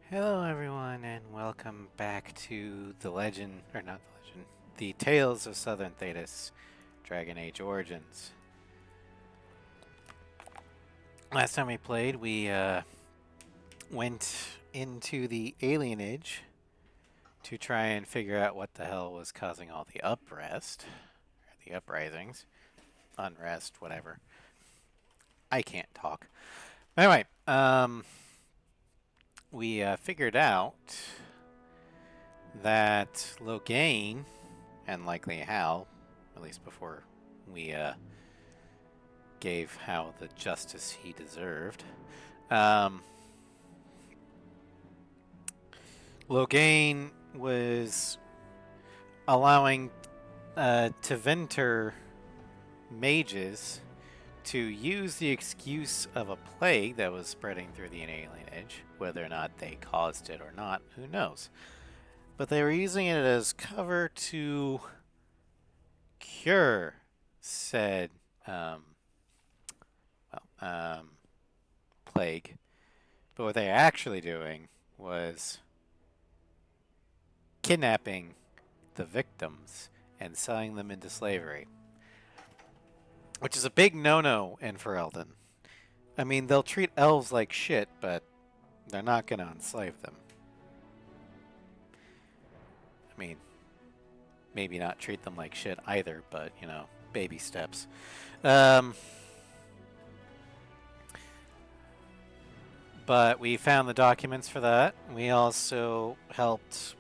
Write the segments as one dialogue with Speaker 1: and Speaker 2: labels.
Speaker 1: Hello, everyone, and welcome back to the legend, or not the legend, the Tales of Southern Thedas, Dragon Age Origins. Last time we played, we went into the alienage to try and figure out what the hell was causing all the or the uprisings, unrest, whatever. I can't talk. Anyway, we figured out that Loghain, and likely Hal, at least before we gave Hal the justice he deserved, um, Loghain was allowing Teventer mages to use the excuse of a plague that was spreading through the alienage. Whether or not they caused it or not, who knows? But they were using it as cover to cure said plague. But what they're actually doing was kidnapping the victims and selling them into slavery, which is a big no-no in Ferelden. I mean, they'll treat elves like shit, but they're not going to enslave them. I mean, maybe not treat them like shit either, but, you know, baby steps. But we found the documents for that. We also helped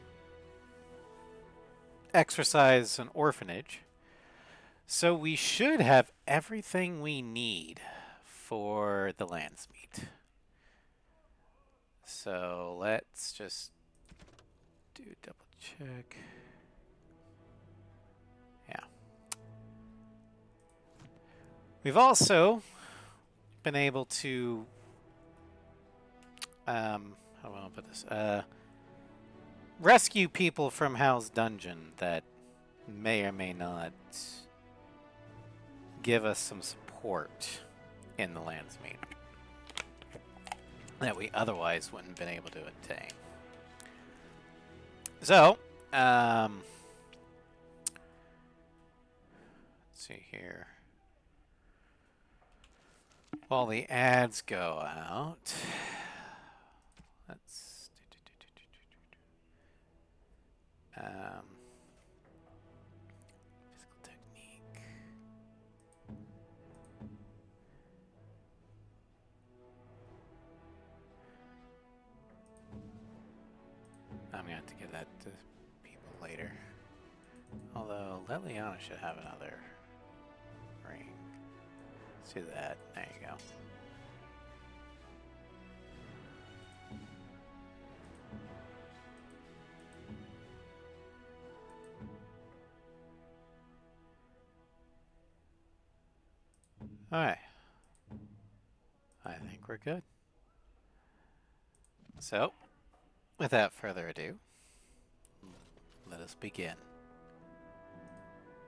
Speaker 1: exercise an orphanage. So we should have everything we need for the Landsmeet. So let's just do double check. Yeah. We've also been able to how do I want to put this? Rescue people from Hal's dungeon that may or may not give us some support in the Landsmeet that we otherwise wouldn't have been able to obtain. So, let's see here. While the ads go out, let's physical technique. I'm gonna have to give that to people later. Although Leliana should have another ring. Let's do that. There you go. Alright. I think we're good. So, without further ado, let us begin.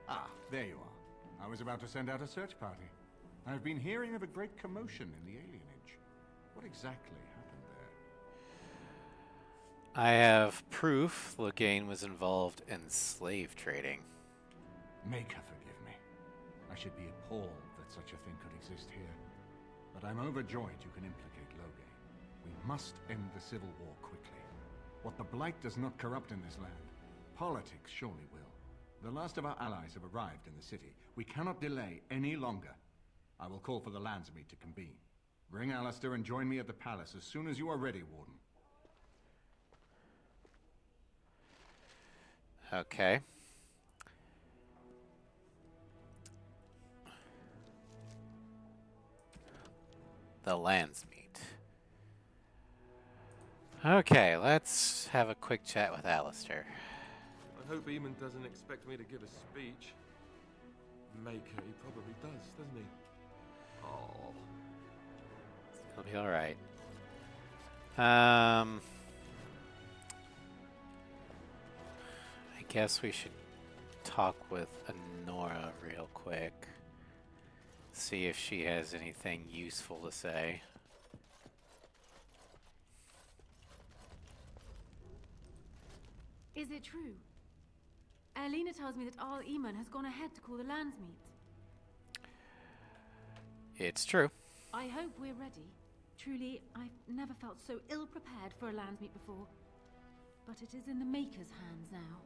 Speaker 2: Ah, there you are. I was about to send out a search party. I've been hearing of a great commotion in the alienage. What exactly happened there?
Speaker 1: I have proof Loghain was involved in slave trading.
Speaker 2: Make her forgive me. I should be appalled that such a thing could exist here. But I'm overjoyed you can implicate Loghain. We must end the civil war quickly. What the Blight does not corrupt in this land, politics surely will. The last of our allies have arrived in the city. We cannot delay any longer. I will call for the Landsmeet to convene. Bring Alistair and join me at the palace as soon as you are ready, Warden.
Speaker 1: Okay. The Landsmeet. Okay, let's have a quick chat with Alistair.
Speaker 3: I hope Eamon doesn't expect me to give a speech. Maker, he probably does, doesn't he? Oh.
Speaker 1: It'll be alright. I guess we should talk with Honora real quick. See if she has anything useful to say.
Speaker 4: Is it true? Elena tells me that Arl Eamon has gone ahead to call the Landsmeet.
Speaker 1: It's true.
Speaker 4: I hope we're ready. Truly, I've never felt so ill-prepared for a Landsmeet before. But it is in the Maker's hands now.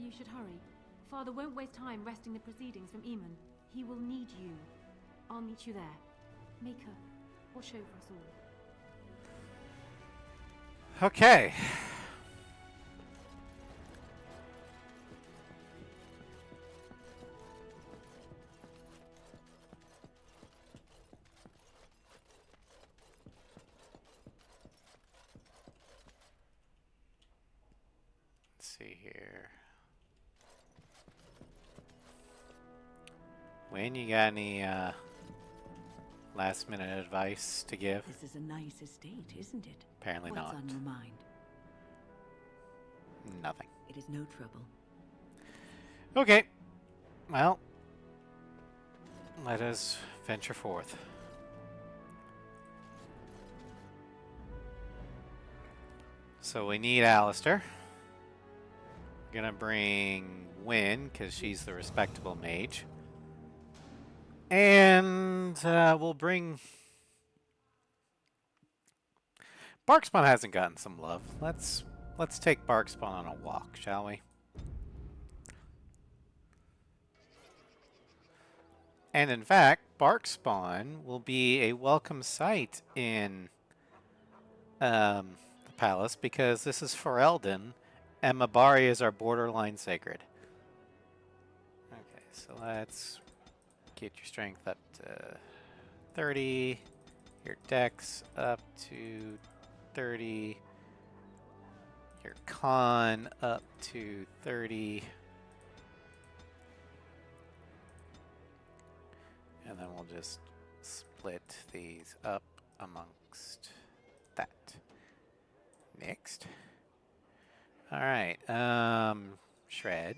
Speaker 4: You should hurry. Father won't waste time wresting the proceedings from Eamon. He will need you. I'll meet you there. Maker, watch over us all.
Speaker 1: Okay. Let's see here. Wayne, you got any last minute advice to give?
Speaker 5: This is a nice estate, isn't it?
Speaker 1: Apparently
Speaker 5: What's
Speaker 1: not.
Speaker 5: on your mind?
Speaker 1: Nothing.
Speaker 5: It is no trouble.
Speaker 1: Okay. Well, let us venture forth. So we need Alistair. Gonna bring Wynn, because she's the respectable mage. And we'll bring... Barkspawn hasn't gotten some love. Let's take Barkspawn on a walk, shall we? And in fact, Barkspawn will be a welcome sight in the palace, because this is Ferelden, and Mabari is our borderline sacred. Okay, so let's get your strength up to 30, your dex up to 30, your con up to 30, and then we'll just split these up amongst that. Next. Alright, Shred.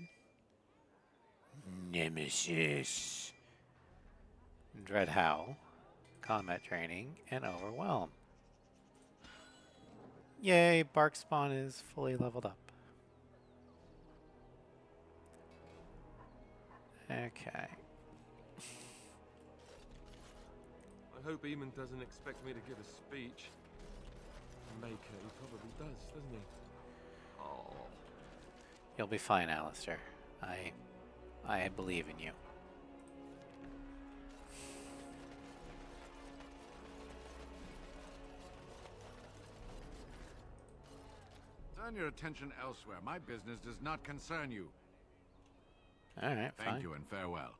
Speaker 1: Nemesis. Dread Howl. Combat Training. And Overwhelm. Yay, Barkspawn is fully leveled up. Okay.
Speaker 3: I hope Eamon doesn't expect me to give a speech. Maker, he probably does, doesn't he? Oh.
Speaker 1: You'll be fine, Alistair. I believe in you.
Speaker 2: Turn your attention elsewhere. My business does not concern you.
Speaker 1: Alright, fine.
Speaker 2: Thank you and farewell.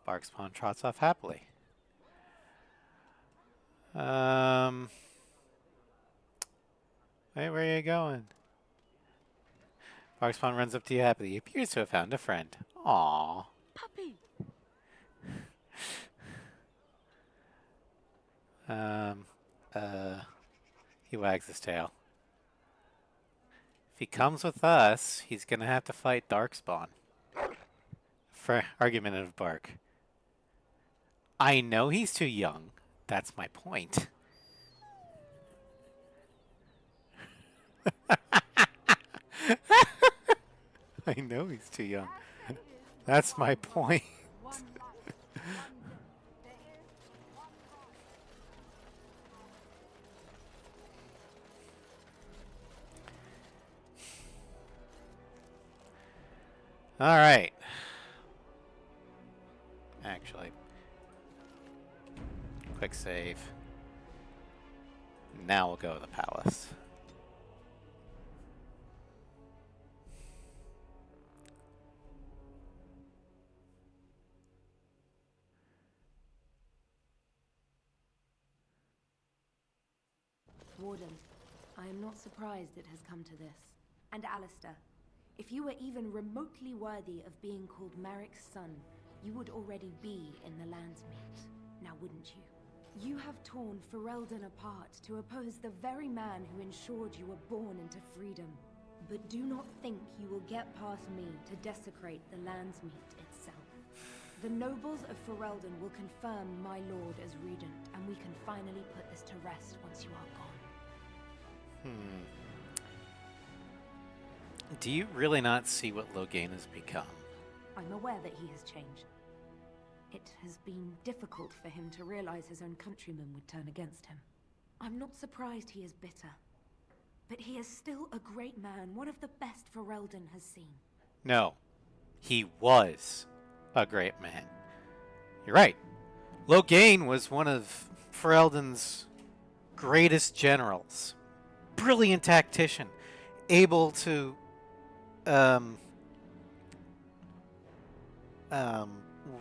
Speaker 1: Barkspawn trots off happily. Wait, where are you going? Barkspawn runs up to you happily. He appears to have found a friend. Aww.
Speaker 5: Puppy!
Speaker 1: He wags his tail. If he comes with us, he's gonna have to fight Darkspawn. For argumentative bark. I know he's too young. That's my point. I know he's too young. That's my point. All right. Actually, quick save. Now we'll go to the palace.
Speaker 4: Warden, I am not surprised it has come to this. And Alistair, if you were even remotely worthy of being called Merrick's son, you would already be in the Landsmeet, now wouldn't you? You have torn Ferelden apart to oppose the very man who ensured you were born into freedom. But do not think you will get past me to desecrate the Landsmeet itself. The nobles of Ferelden will confirm my lord as regent, and we can finally put this to rest once you are gone.
Speaker 1: Do you really not see what Loghain has become?
Speaker 4: I'm aware that he has changed. It has been difficult for him to realize his own countrymen would turn against him. I'm not surprised he is bitter. But he is still a great man, one of the best Ferelden has seen.
Speaker 1: No. He was a great man. You're right. Loghain was one of Ferelden's greatest generals. Brilliant tactician. Able to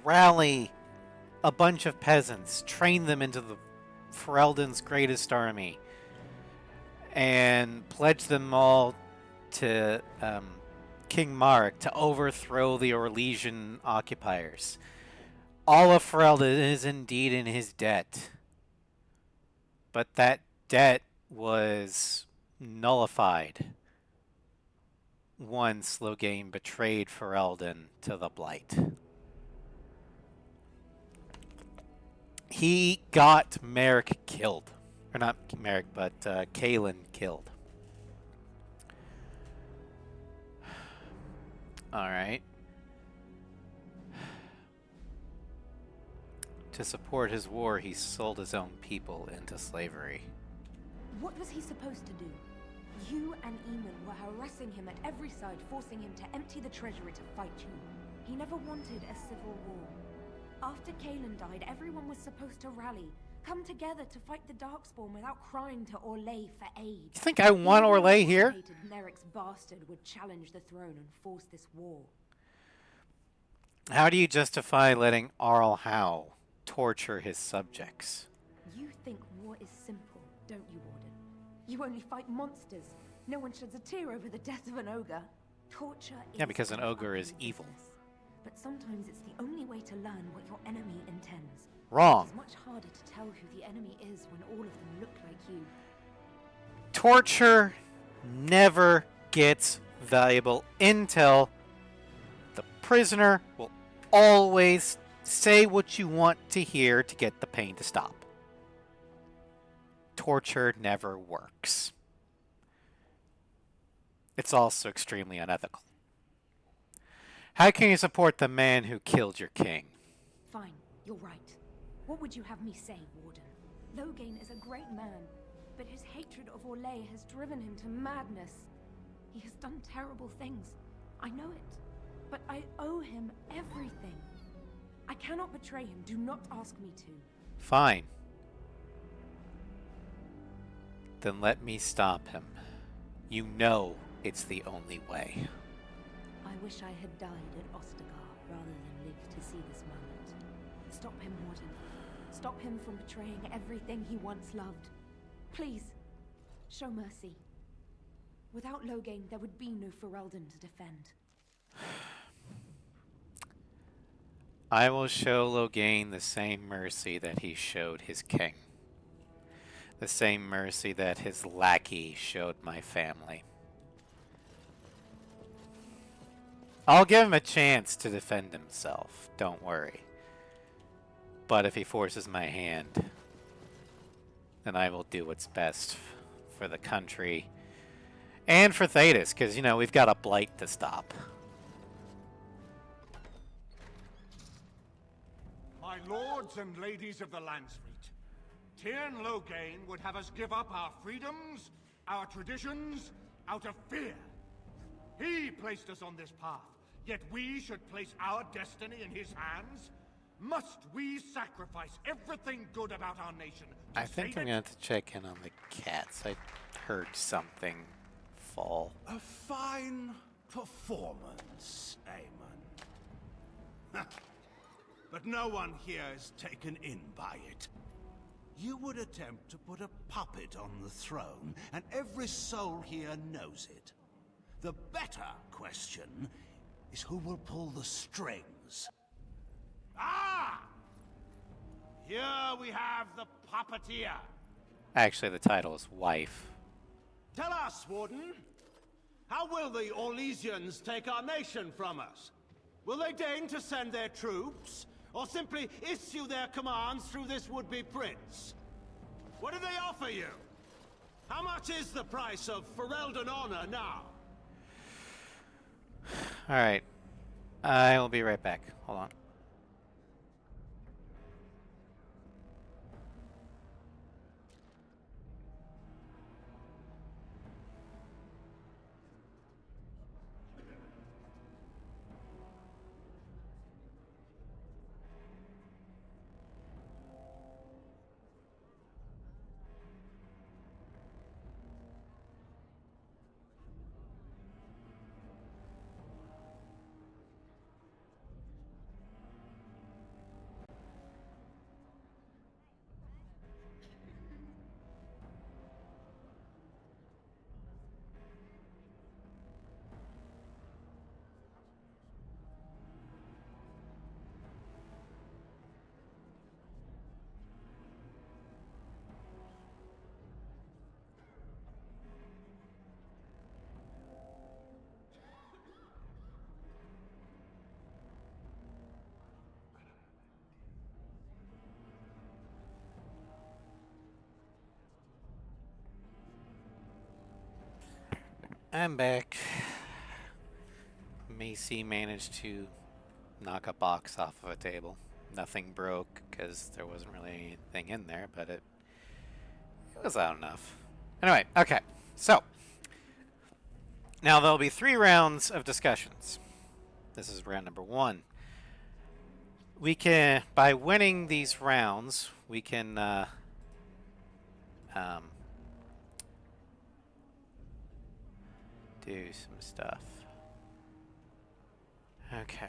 Speaker 1: rally a bunch of peasants, train them into the Ferelden's greatest army, and pledge them all to King Marek to overthrow the Orlesian occupiers. All of Ferelden is indeed in his debt. But that debt was nullified once Loghain betrayed Ferelden to the Blight. He got Marek killed. Or not Marek, but Cousland killed. Alright. To support his war, he sold his own people into slavery.
Speaker 4: What was he supposed to do? You and Eamon were harassing him at every side, forcing him to empty the treasury to fight you. He never wanted a civil war. After Cousland died, everyone was supposed to rally, come together to fight the Darkspawn without crying to Orlais for aid.
Speaker 1: You think I want Orlais here?
Speaker 4: Nerek's bastard would challenge the throne and force this war.
Speaker 1: How do you justify letting Arl Howe torture his subjects?
Speaker 4: You think war is simple, don't you, Warden? You only fight monsters. No one sheds a tear over the death of an ogre. Torture is...
Speaker 1: Yeah, because an ogre is evil.
Speaker 4: But sometimes it's the only way to learn what your enemy intends.
Speaker 1: Wrong.
Speaker 4: It's much harder to tell who the enemy is when all of them look like you.
Speaker 1: Torture never gets valuable intel. The prisoner will always say what you want to hear to get the pain to stop. Torture never works. It's also extremely unethical. How can you support the man who killed your king?
Speaker 4: Fine, you're right. What would you have me say, Warden? Loghain is a great man, but his hatred of Orlais has driven him to madness. He has done terrible things. I know it. But I owe him everything. I cannot betray him. Do not ask me to.
Speaker 1: Fine. Then let me stop him. You know it's the only way.
Speaker 4: I wish I had died at Ostagar rather than live to see this moment. Stop him, Warden. Stop him from betraying everything he once loved. Please, show mercy. Without Loghain, there would be no Ferelden to defend.
Speaker 1: I will show Loghain the same mercy that he showed his king. The same mercy that his lackey showed my family. I'll give him a chance to defend himself, don't worry. But if he forces my hand, then I will do what's best for the country and for Thedas, because, you know, we've got a blight to stop.
Speaker 2: My lords and ladies of the Landsmeet, Tyrn Loghain would have us give up our freedoms, our traditions, out of fear. He placed us on this path, yet we should place our destiny in his hands? Must we sacrifice everything good about our nation to
Speaker 1: I think I'm going to have to check in on the cats. I heard something fall.
Speaker 6: A fine performance, Aemon. But no one here is taken in by it. You would attempt to put a puppet on the throne, and every soul here knows it. The better question is who will pull the strings. Ah! Here we have the puppeteer.
Speaker 1: Actually, the title is Wife.
Speaker 6: Tell us, Warden, how will the Orlesians take our nation from us? Will they deign to send their troops, or simply issue their commands through this would-be prince? What do they offer you? How much is the price of Ferelden honor now?
Speaker 1: Alright. I will be right back. Hold on. I'm back. Macy managed to knock a box off of a table. Nothing broke because there wasn't really anything in there, but it was loud enough. Anyway, okay. So, now there'll be 3 rounds of discussions. This is round number 1. We can, by winning these rounds, we can do some stuff. Okay.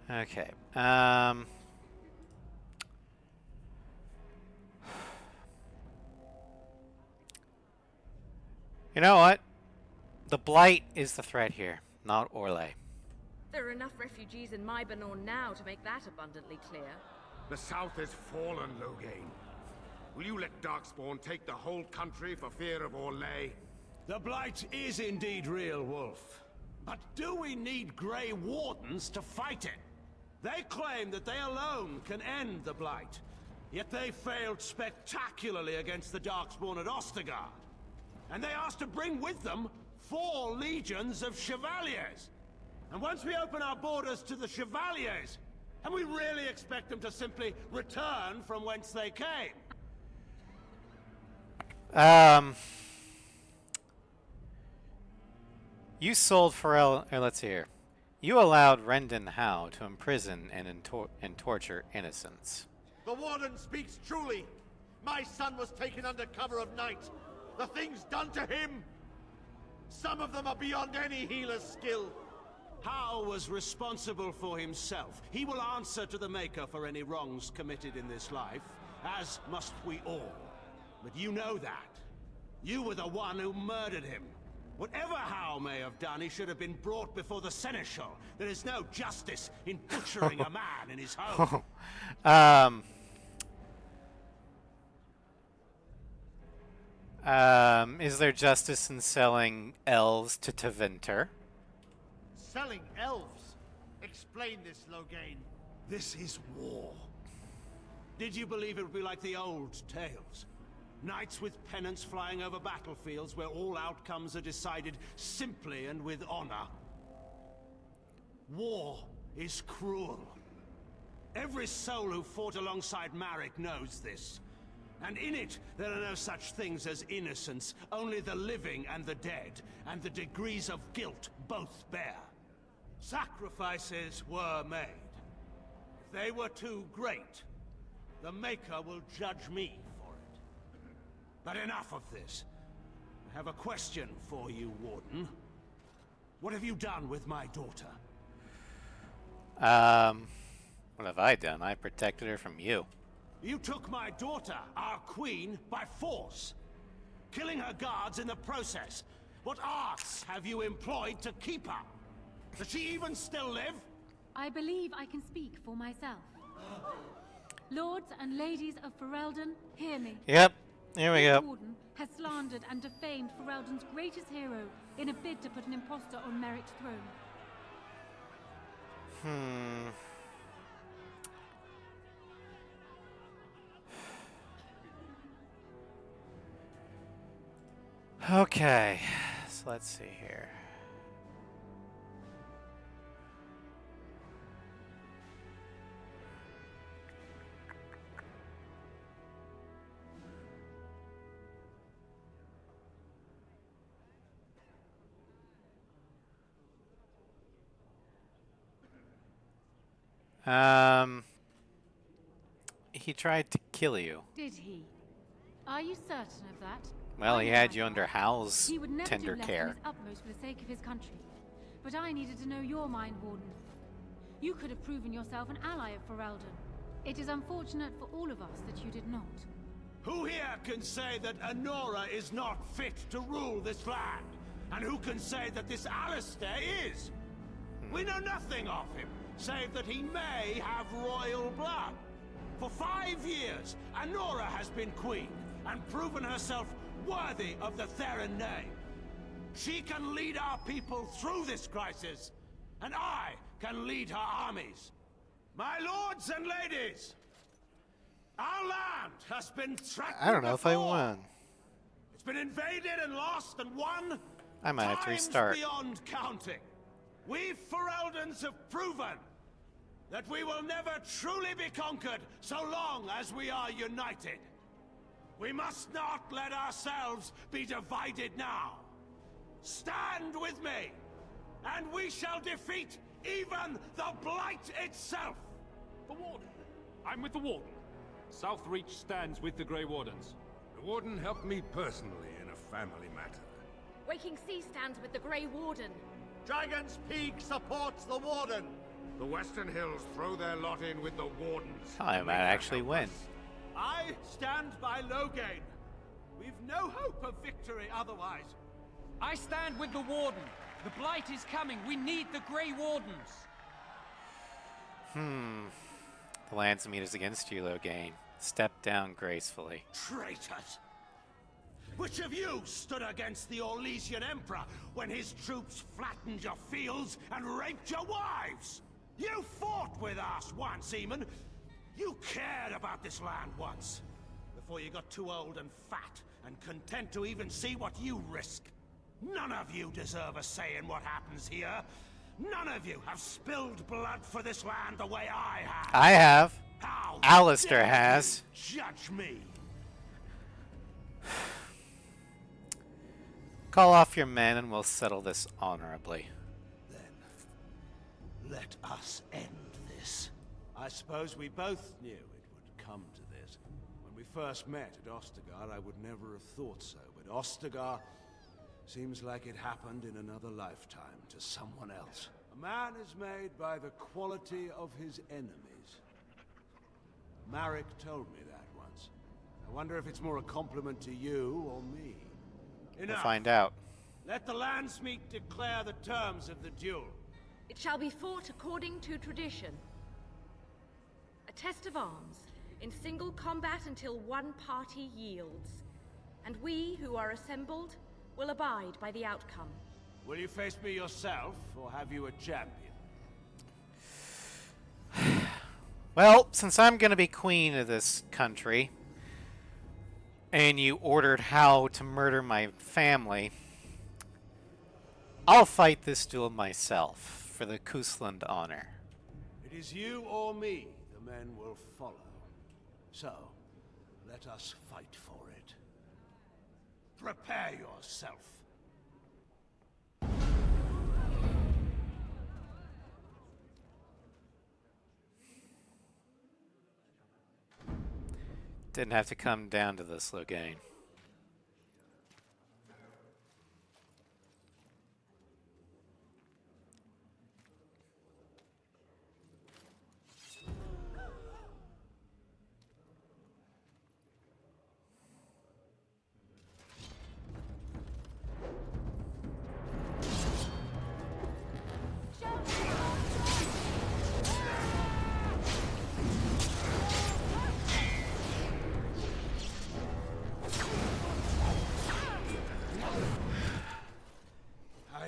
Speaker 1: Okay. You know what? The Blight is the threat here, not Orlais.
Speaker 7: There are enough refugees in Mybanor now to make that abundantly clear.
Speaker 2: The South has fallen, Loghain. Will you let Darkspawn take the whole country for fear of Orlais?
Speaker 6: The Blight is indeed real, Wolf. But do we need Grey Wardens to fight it? They claim that they alone can end the Blight, yet they failed spectacularly against the Darkspawn at Ostergard. And they asked to bring with them 4 legions of Chevaliers. And once we open our borders to the Chevaliers, and we really expect them to simply return from whence they came?
Speaker 1: You sold let's see here. You allowed Rendon Howe to imprison and torture innocents.
Speaker 8: The Warden speaks truly. My son was taken under cover of night. The things done to him, some of them are beyond any healer's skill.
Speaker 6: Howe was responsible for himself. He will answer to the Maker for any wrongs committed in this life, as must we all. But you know that. You were the one who murdered him. Whatever Howe may have done, he should have been brought before the Seneschal. There is no justice in butchering a man in his home.
Speaker 1: Is there justice in selling elves to Tevinter?
Speaker 8: Selling elves? Explain this, Loghain.
Speaker 6: This is war. Did you believe it would be like the old tales? Knights with pennants flying over battlefields where all outcomes are decided simply and with honor. War is cruel. Every soul who fought alongside Marek knows this. And in it, there are no such things as innocence, only the living and the dead, and the degrees of guilt both bear. Sacrifices were made. If they were too great, the Maker will judge me for it. But enough of this. I have a question for you, Warden. What have you done with my daughter?
Speaker 1: What have I done? I protected her from you.
Speaker 6: You took my daughter, our queen, by force, killing her guards in the process. What arts have you employed to keep her? Does she even still live?
Speaker 9: I believe I can speak for myself. Lords and ladies of Ferelden, hear me.
Speaker 1: Yep, here we
Speaker 9: The
Speaker 1: go.
Speaker 9: Warden has slandered and defamed Ferelden's greatest hero in a bid to put an impostor on Merrick's throne.
Speaker 1: Okay, so let's see here. He tried to kill you.
Speaker 9: Did he? Are you certain of that?
Speaker 1: Well, he
Speaker 9: I
Speaker 1: had
Speaker 9: know
Speaker 1: you
Speaker 9: my
Speaker 1: under
Speaker 9: father.
Speaker 1: Hal's
Speaker 9: He would never
Speaker 1: tender
Speaker 9: do less
Speaker 1: care.
Speaker 9: than his utmost for the sake of his country. But I needed to know your mind, Warden. You could have proven yourself an ally of Ferelden. It is unfortunate for all of us that you did not.
Speaker 6: Who here can say that Anora is not fit to rule this land? And who can say that this Alistair is? We know nothing of him, save that he may have royal blood. For 5 years, Anora has been queen, and proven herself worthy of the Theran name. She can lead our people through this crisis, and I can lead her armies. My lords and ladies, our land has been threatened
Speaker 1: I don't know if I
Speaker 6: before.
Speaker 1: won.
Speaker 6: It's been invaded and lost and won
Speaker 1: I might have to
Speaker 6: times
Speaker 1: restart.
Speaker 6: beyond counting. We Fereldans have proven that we will never truly be conquered so long as we are united. We must not let ourselves be divided now. Stand with me, and we shall defeat even the Blight itself.
Speaker 10: The Warden. I'm with the Warden. Southreach stands with the Grey Wardens.
Speaker 2: The Warden helped me personally in a family matter.
Speaker 7: Waking Sea stands with the Grey Warden.
Speaker 8: Dragon's Peak supports the Warden.
Speaker 2: The Western Hills throw their lot in with the Wardens.
Speaker 1: I might actually win.
Speaker 8: I stand by Loghain. We've no hope of victory otherwise.
Speaker 11: I stand with the Warden. The Blight is coming. We need the Grey Wardens.
Speaker 1: The Landsmeet is against you, Loghain. Step down gracefully.
Speaker 6: Traitors! Which of you stood against the Orlesian Emperor when his troops flattened your fields and raped your wives? You fought with us once, Eamon. You cared about this land once. Before you got too old and fat and content to even see what you risk. None of you deserve a say in what happens here. None of you have spilled blood for this land the way I have.
Speaker 1: I have.
Speaker 6: How
Speaker 1: Alistair
Speaker 6: dare
Speaker 1: has.
Speaker 6: you judge me.
Speaker 1: Call off your men and we'll settle this honorably.
Speaker 6: Then, let us end this. I suppose we both knew it would come to this. When we first met at Ostagar, I would never have thought so, but Ostagar seems like it happened in another lifetime to someone else. A man is made by the quality of his enemies. Marek told me that once. I wonder if it's more a compliment to you or me.
Speaker 1: We'll
Speaker 6: Enough.
Speaker 1: find out.
Speaker 6: Let the Landsmeet declare the terms of the duel.
Speaker 7: It shall be fought according to tradition. A test of arms, in single combat until one party yields. And we who are assembled will abide by the outcome.
Speaker 6: Will you face me yourself, or have you a champion?
Speaker 1: Well, since I'm going to be queen of this country, and you ordered Hal to murder my family, I'll fight this duel myself for the Cousland honor.
Speaker 6: It is you or me the men will follow. So, let us fight for it. Prepare yourself.
Speaker 1: Didn't have to come down to this, Loghain.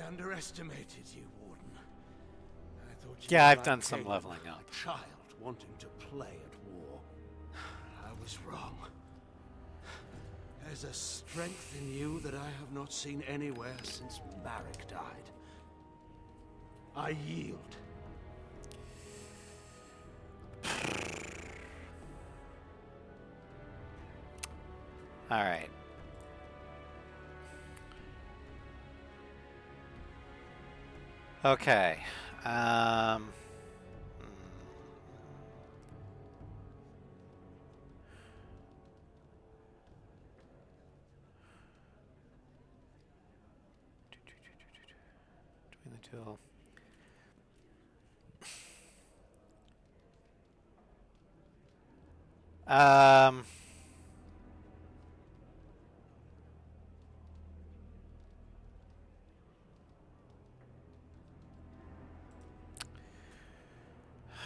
Speaker 6: underestimated you, Warden. I thought you
Speaker 1: Yeah,
Speaker 6: were
Speaker 1: I've
Speaker 6: like
Speaker 1: done some
Speaker 6: Caleb,
Speaker 1: leveling up.
Speaker 6: a child wanting to play at war. I was wrong. There's a strength in you that I have not seen anywhere since Marek died. I yield.
Speaker 1: All right. Okay. Between the two.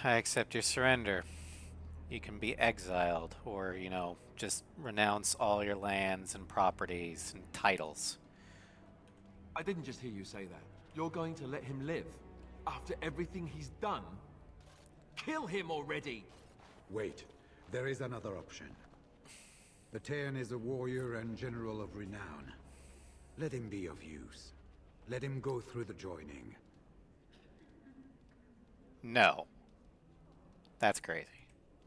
Speaker 1: I accept your surrender. You can be exiled, or, you know, just renounce all your lands and properties and titles.
Speaker 3: I didn't just hear you say that. You're going to let him live? After everything he's done? Kill him already!
Speaker 12: Wait, there is another option. Batean is a warrior and general of renown. Let him be of use. Let him go through the joining.
Speaker 1: No. That's crazy.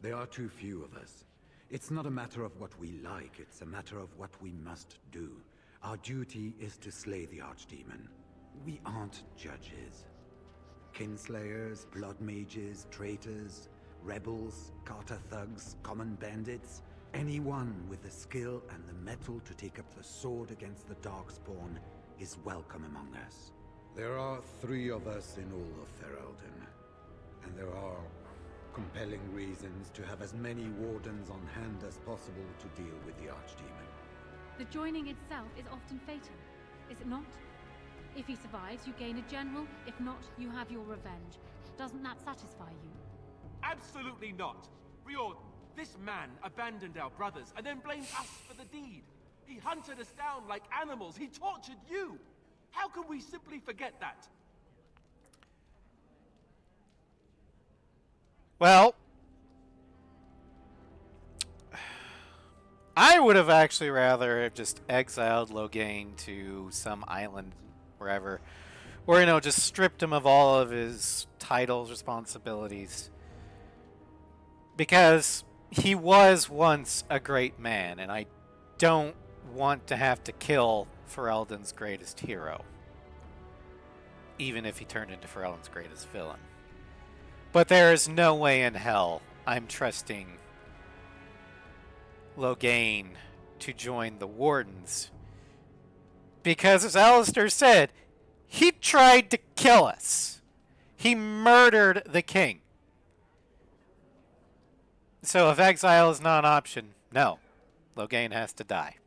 Speaker 12: There are too few of us. It's not a matter of what we like, it's a matter of what we must do. Our duty is to slay the Archdemon. We aren't judges. Kinslayers, blood mages, traitors, rebels, Carter thugs, common bandits. Anyone with the skill and the mettle to take up the sword against the Darkspawn is welcome among us. There are 3 of us in all of Ferelden, and there are compelling reasons to have as many wardens on hand as possible to deal with the Archdemon.
Speaker 9: The joining itself is often fatal, is it not? If he survives, you gain a general. If not, you have your revenge. Doesn't that satisfy you?
Speaker 3: Absolutely not! Riordan, this man abandoned our brothers and then blamed us for the deed. He hunted us down like animals. He tortured you! How can we simply forget that?
Speaker 1: Well, I would have actually rather just exiled Loghain to some island, wherever, or, you know, just stripped him of all of his titles, responsibilities, because he was once a great man, and I don't want to have to kill Ferelden's greatest hero, even if he turned into Ferelden's greatest villain. But there is no way in hell I'm trusting Loghain to join the Wardens. Because, as Alistair said, he tried to kill us. He murdered the king. So if exile is not an option, no. Loghain has to die.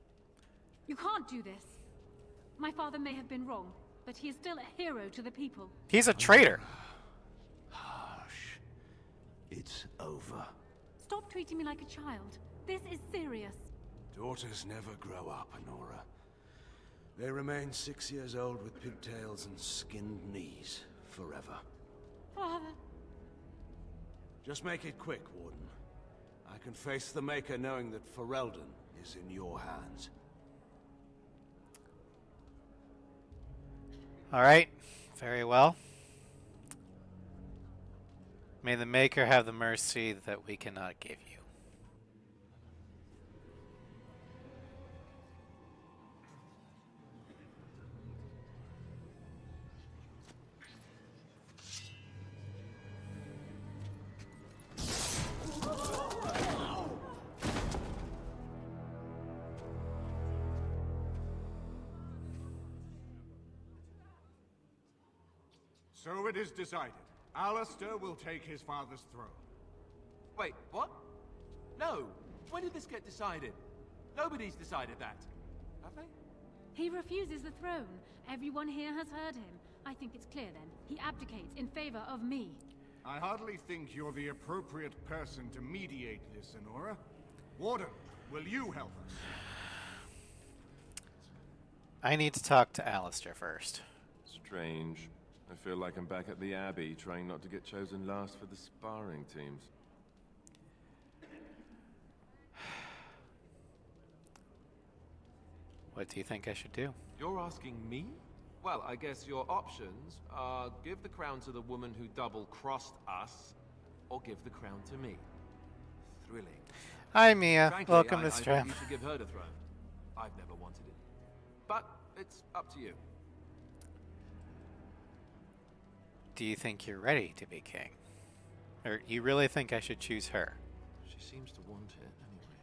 Speaker 9: You can't do this. My father may have been wrong, but he is still a hero to the people.
Speaker 1: He's a traitor.
Speaker 6: It's over.
Speaker 9: Stop treating me like a child. This is serious.
Speaker 6: Daughters never grow up, Honora. They remain 6 years old with pigtails and skinned knees forever.
Speaker 9: Father.
Speaker 6: Just make it quick, Warden. I can face the Maker knowing that Ferelden is in your hands.
Speaker 1: All right. Very well. May the Maker have the mercy that we cannot give you.
Speaker 2: So it is decided. Alistair will take his father's throne.
Speaker 3: Wait, what? No. When did this get decided? Nobody's decided that. Have they?
Speaker 9: He refuses the throne. Everyone here has heard him. I think it's clear then. He abdicates in favor of me.
Speaker 2: I hardly think you're the appropriate person to mediate this, Honora. Warden, will you help us?
Speaker 1: I need to talk to Alistair first.
Speaker 13: Strange. I feel like I'm back at the Abbey, trying not to get chosen last for the sparring teams.
Speaker 1: What do you think I should do?
Speaker 3: You're asking me? Well, I guess your options are give the crown to the woman who double-crossed us, or give the crown to me. Thrilling.
Speaker 1: Hi, Mia.
Speaker 3: Frankly,
Speaker 1: Welcome
Speaker 3: I
Speaker 1: to
Speaker 3: think
Speaker 1: stream.
Speaker 3: you should give her the throne. I've never wanted it. But it's up to you.
Speaker 1: Do you think you're ready to be king? Or you really think I should choose her?
Speaker 3: She seems to want it anyway.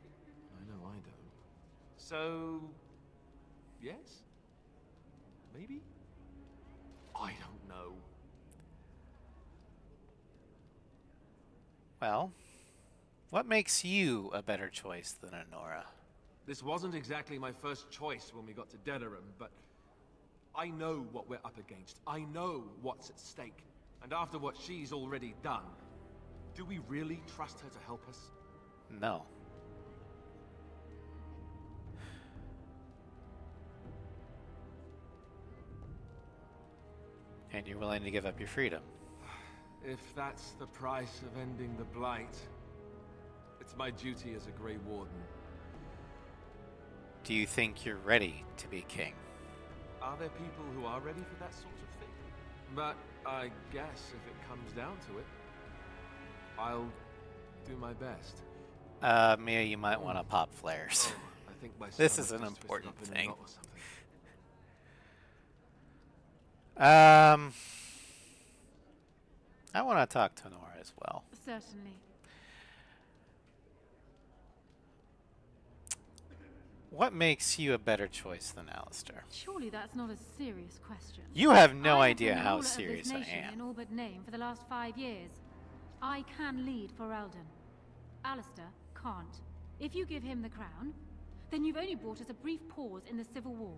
Speaker 3: I know I don't. So... yes? Maybe? I don't know.
Speaker 1: Well, what makes you a better choice than Honora?
Speaker 3: This wasn't exactly my first choice when we got to Denerim, but I know what we're up against. I know what's at stake. And after what she's already done, do we really trust her to help us?
Speaker 1: No. And you're willing to give up your freedom?
Speaker 3: If that's the price of ending the Blight, it's my duty as a Grey Warden.
Speaker 1: Do you think you're ready to be king?
Speaker 3: Are there people who are ready for that sort of thing? But I guess if it comes down to it, I'll do my best.
Speaker 1: Mia, you might want to pop flares.
Speaker 3: Oh, I think my
Speaker 1: This
Speaker 3: son
Speaker 1: is an
Speaker 3: just twisted
Speaker 1: important
Speaker 3: up in a
Speaker 1: thing.
Speaker 3: knot or something.
Speaker 1: I want to talk to Nora as well.
Speaker 9: Certainly.
Speaker 1: What makes you a better choice than Alistair?
Speaker 9: Surely that's not a serious question.
Speaker 1: You have no
Speaker 9: I have
Speaker 1: idea
Speaker 9: been
Speaker 1: how
Speaker 9: ruler of
Speaker 1: serious
Speaker 9: this
Speaker 1: I
Speaker 9: nation
Speaker 1: am.
Speaker 9: in all but name for the last 5 years. I can lead for Eldon. Alistair can't. If you give him the crown, then you've only brought us a brief pause in the Civil War.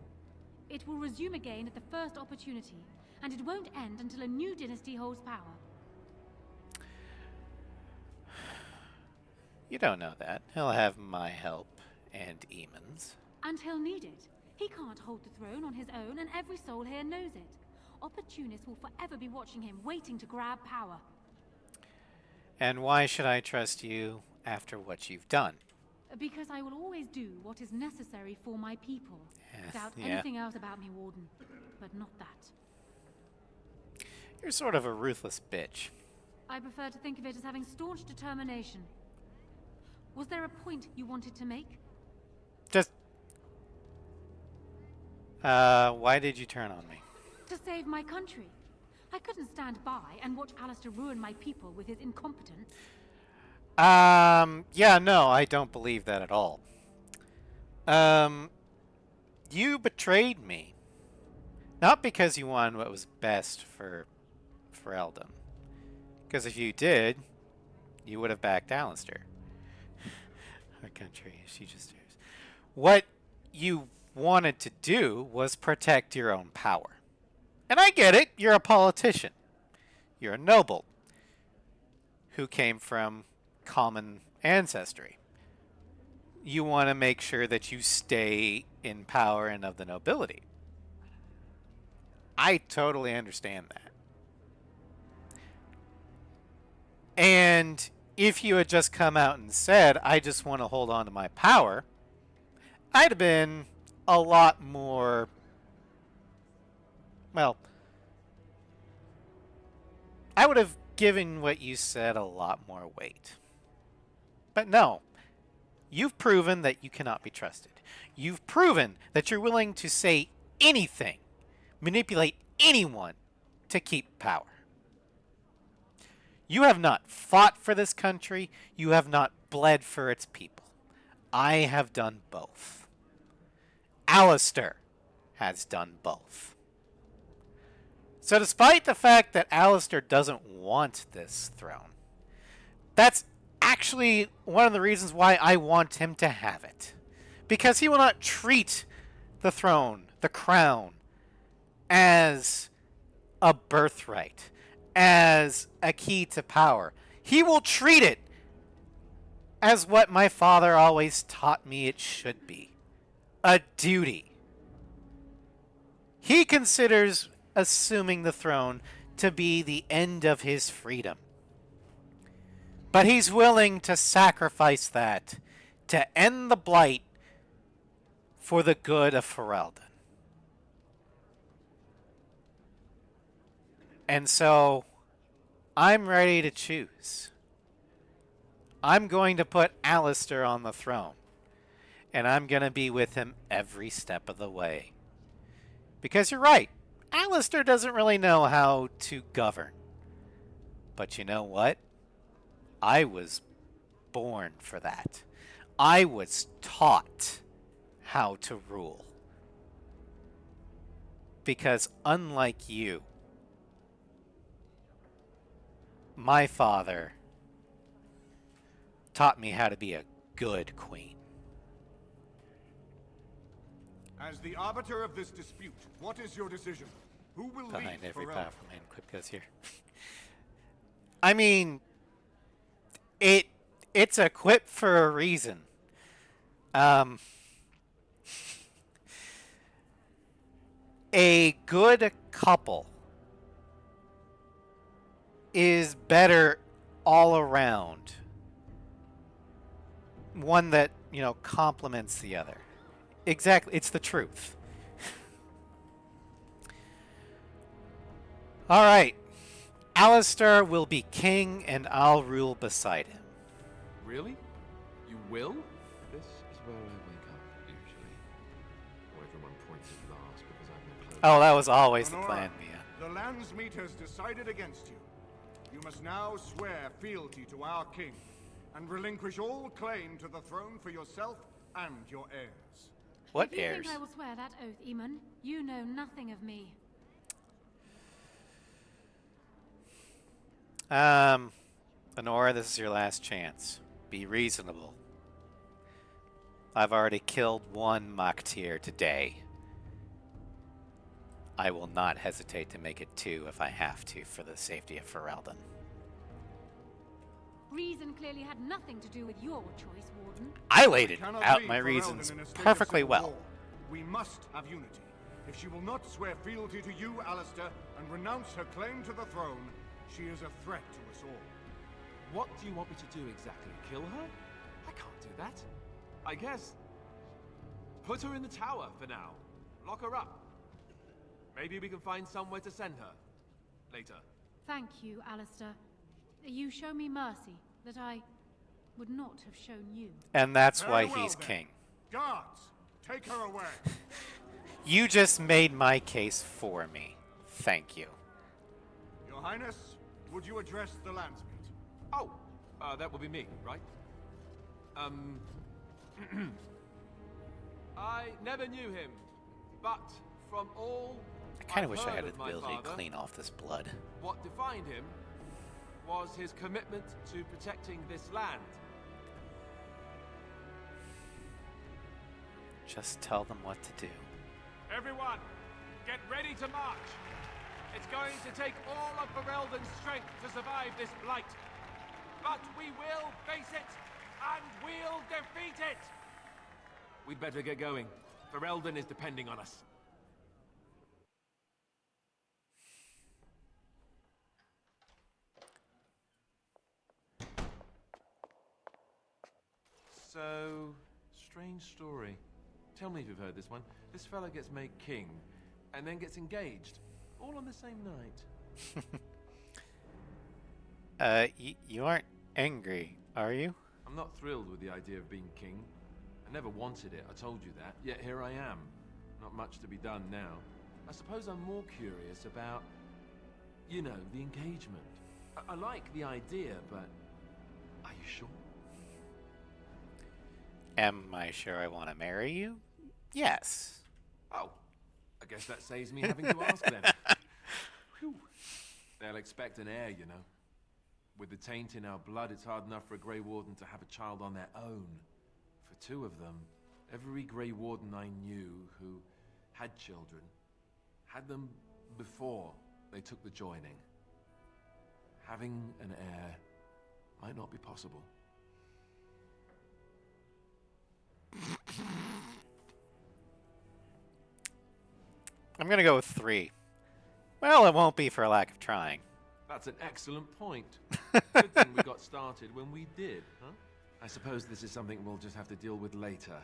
Speaker 9: It will resume again at the first opportunity, and it won't end until a new dynasty holds power.
Speaker 1: You don't know that. He'll have my help and Eamon's.
Speaker 9: And he'll need it. He can't hold the throne on his own, and every soul here knows it. Opportunists will forever be watching him, waiting to grab power.
Speaker 1: And why should I trust you after what you've done?
Speaker 9: Because I will always do what is necessary for my people. Doubt
Speaker 1: yeah.
Speaker 9: anything else about me, Warden. But not that.
Speaker 1: You're sort of a ruthless bitch.
Speaker 9: I prefer to think of it as having staunch determination. Was there a point you wanted to make?
Speaker 1: Just... why did you turn on me?
Speaker 9: To save my country. I couldn't stand by and watch Alistair ruin my people with his incompetence.
Speaker 1: Yeah, no, I don't believe that at all. You betrayed me. Not because you wanted what was best for Eldon. Because if you did, you would have backed Alistair. Our country, she just is. What you wanted to do was protect your own power. And I get it, you're a politician. You're a noble who came from common ancestry. You want to make sure that you stay in power and of the nobility. I totally understand that. And if you had just come out and said, I just want to hold on to my power, I'd have been a lot more, well, I would have given what you said a lot more weight. But no, you've proven that you cannot be trusted. You've proven that you're willing to say anything, manipulate anyone to keep power. You have not fought for this country. You have not bled for its people. I have done both. Alistair has done both. So despite the fact that Alistair doesn't want this throne, that's actually one of the reasons why I want him to have it. Because he will not treat the throne, the crown, as a birthright, as a key to power. He will treat it as what my father always taught me it should be. A duty. He considers assuming the throne to be the end of his freedom. But he's willing to sacrifice that to end the Blight for the good of Ferelden. And so, I'm ready to choose. I'm going to put Alistair on the throne. And I'm going to be with him every step of the way. Because you're right, Alistair doesn't really know how to govern. But you know what? I was born for that. I was taught how to rule. Because unlike you, my father taught me how to be a good queen.
Speaker 2: As the arbiter of this dispute, what is your decision? Who will
Speaker 1: Behind
Speaker 2: lead
Speaker 1: every
Speaker 2: Ferelden?
Speaker 1: powerful man, quip goes here. I mean, it's a quip for a reason. A good couple is better all around. One that, complements the other. Exactly, it's the truth. All right. Alistair will be king and I'll rule beside him.
Speaker 3: Really? You will? This is where I wake up, usually. Or everyone points at last because I've no clothes.
Speaker 1: Oh, that was always the
Speaker 2: Honora,
Speaker 1: plan, Mia.
Speaker 2: The Landsmeet has decided against you. You must now swear fealty to our king, and relinquish all claim to the throne for yourself and your heirs.
Speaker 1: What
Speaker 9: If you
Speaker 1: heirs?
Speaker 9: think I will swear that oath, Eamon, you know nothing of me.
Speaker 1: Honora, this is your last chance. Be reasonable. I've already killed one Maktir today. I will not hesitate to make it 2 if I have to for the safety of Ferelden.
Speaker 9: Reason clearly had nothing to do with your choice, Warden.
Speaker 1: I laid it
Speaker 2: Cannot
Speaker 1: out
Speaker 2: leave
Speaker 1: my
Speaker 2: Ferelden
Speaker 1: reasons
Speaker 2: in a state of
Speaker 1: perfectly
Speaker 2: civil
Speaker 1: well.
Speaker 2: war. We must have unity. If she will not swear fealty to you, Alistair, and renounce her claim to the throne, she is a threat to us all.
Speaker 3: What do you want me to do exactly? Kill her? I can't do that. I guess... put her in the tower for now. Lock her up. Maybe we can find somewhere to send her. Later.
Speaker 9: Thank you, Alistair. You show me mercy that I would not have shown you.
Speaker 1: And that's
Speaker 2: Very
Speaker 1: why
Speaker 2: well,
Speaker 1: he's
Speaker 2: then.
Speaker 1: king.
Speaker 2: Guards, take her away.
Speaker 1: You just made my case for me. Thank you.
Speaker 2: Your Highness, would you address the Landsmeet?
Speaker 3: Oh, that will be me, right? I never knew him, but from all
Speaker 1: I kind of
Speaker 3: I've
Speaker 1: wish I
Speaker 3: heard
Speaker 1: had
Speaker 3: of
Speaker 1: the
Speaker 3: my
Speaker 1: ability to
Speaker 3: father,
Speaker 1: clean off this blood.
Speaker 3: what defined him was his commitment to protecting this land.
Speaker 1: Just tell them what to do.
Speaker 3: Everyone, get ready to march. It's going to take all of Ferelden's strength to survive this blight. But we will face it, and we'll defeat it! We'd better get going. Ferelden is depending on us. So, strange story. Tell me if you've heard this one. This fella gets made king, and then gets engaged, all on the same night.
Speaker 1: You aren't angry, are you?
Speaker 3: I'm not thrilled with the idea of being king. I never wanted it, I told you that. Yet here I am. Not much to be done now. I suppose I'm more curious about, the engagement. I like the idea, but are you sure?
Speaker 1: Am I sure I want to marry you? Yes.
Speaker 3: Oh, I guess that saves me having to ask then. Whew. They'll expect an heir, With the taint in our blood, it's hard enough for a Grey Warden to have a child on their own. For 2 of them, every Grey Warden I knew who had children had them before they took the joining. Having an heir might not be possible.
Speaker 1: I'm going to go with 3. Well, it won't be for lack of trying.
Speaker 13: That's an excellent point. Good thing we got started when we did, huh? I suppose this is something we'll just have to deal with later.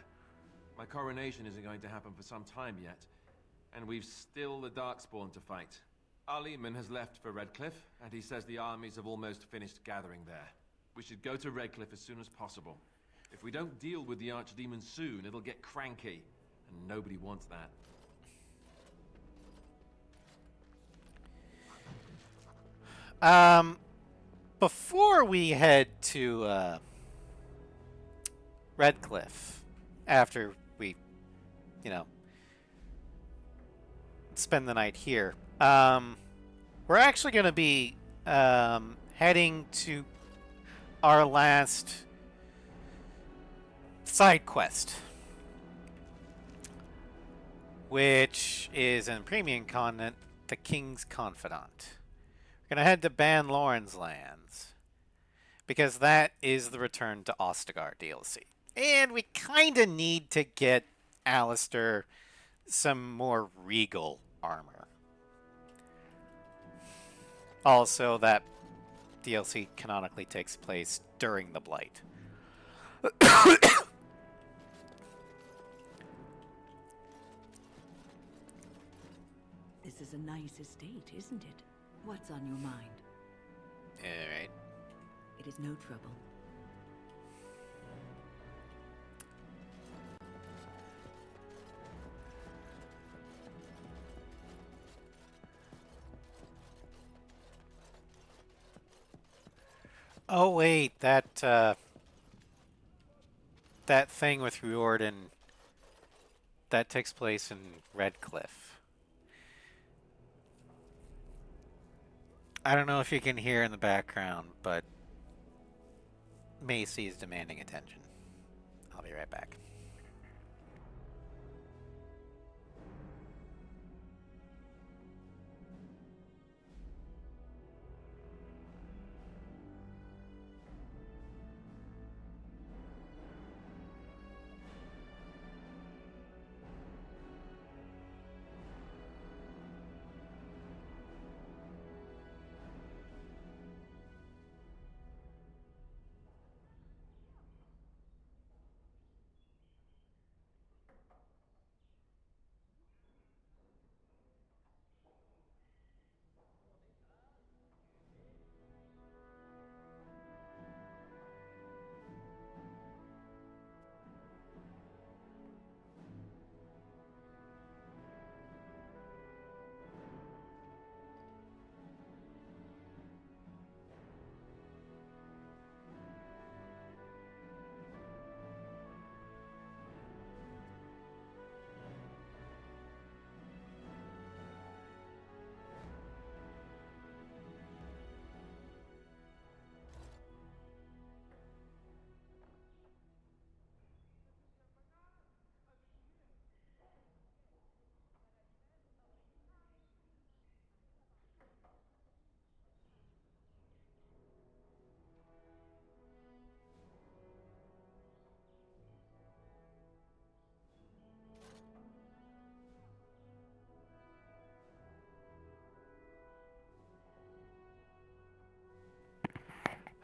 Speaker 13: My coronation isn't going to happen for some time yet, and we've still the Darkspawn to fight. Our leman has left for Redcliffe, and he says the armies have almost finished gathering there. We should go to Redcliffe as soon as possible. If we don't deal with the Archdemon soon, it'll get cranky, and nobody wants that.
Speaker 1: Before we head to Redcliffe, after we, spend the night here, we're actually going to be heading to our last side quest, which is in Premium Continent, the King's Confidant. We're going to head to Ban Loren's lands, because that is the Return to Ostagar DLC. And we kind of need to get Alistair some more regal armor. Also, that DLC canonically takes place during the Blight.
Speaker 5: This is a nice estate, isn't it? What's on your mind?
Speaker 1: Alright.
Speaker 5: It is no trouble.
Speaker 1: Oh wait, that thing with Riordan, that takes place in Redcliffe. I don't know if you can hear in the background, but Macy is demanding attention. I'll be right back.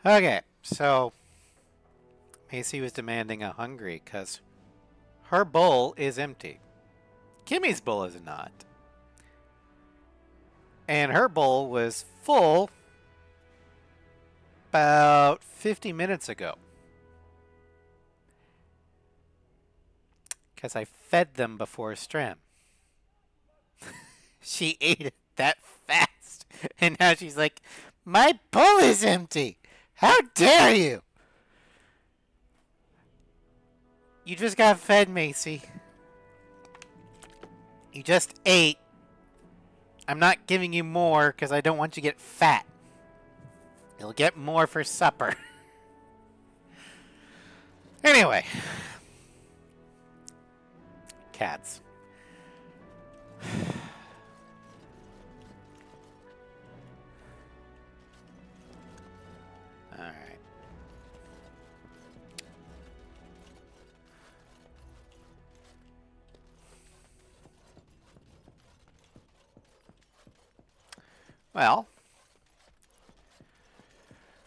Speaker 1: Okay, so Macy was demanding a hungry because her bowl is empty. Kimmy's bowl is not. And her bowl was full about 50 minutes ago. Because I fed them before Stram. She ate it that fast. And now she's like, my bowl is empty. How dare you? You just got fed, Macy. You just ate. I'm not giving you more because I don't want you to get fat. You'll get more for supper. Anyway. Cats. Alright. Well,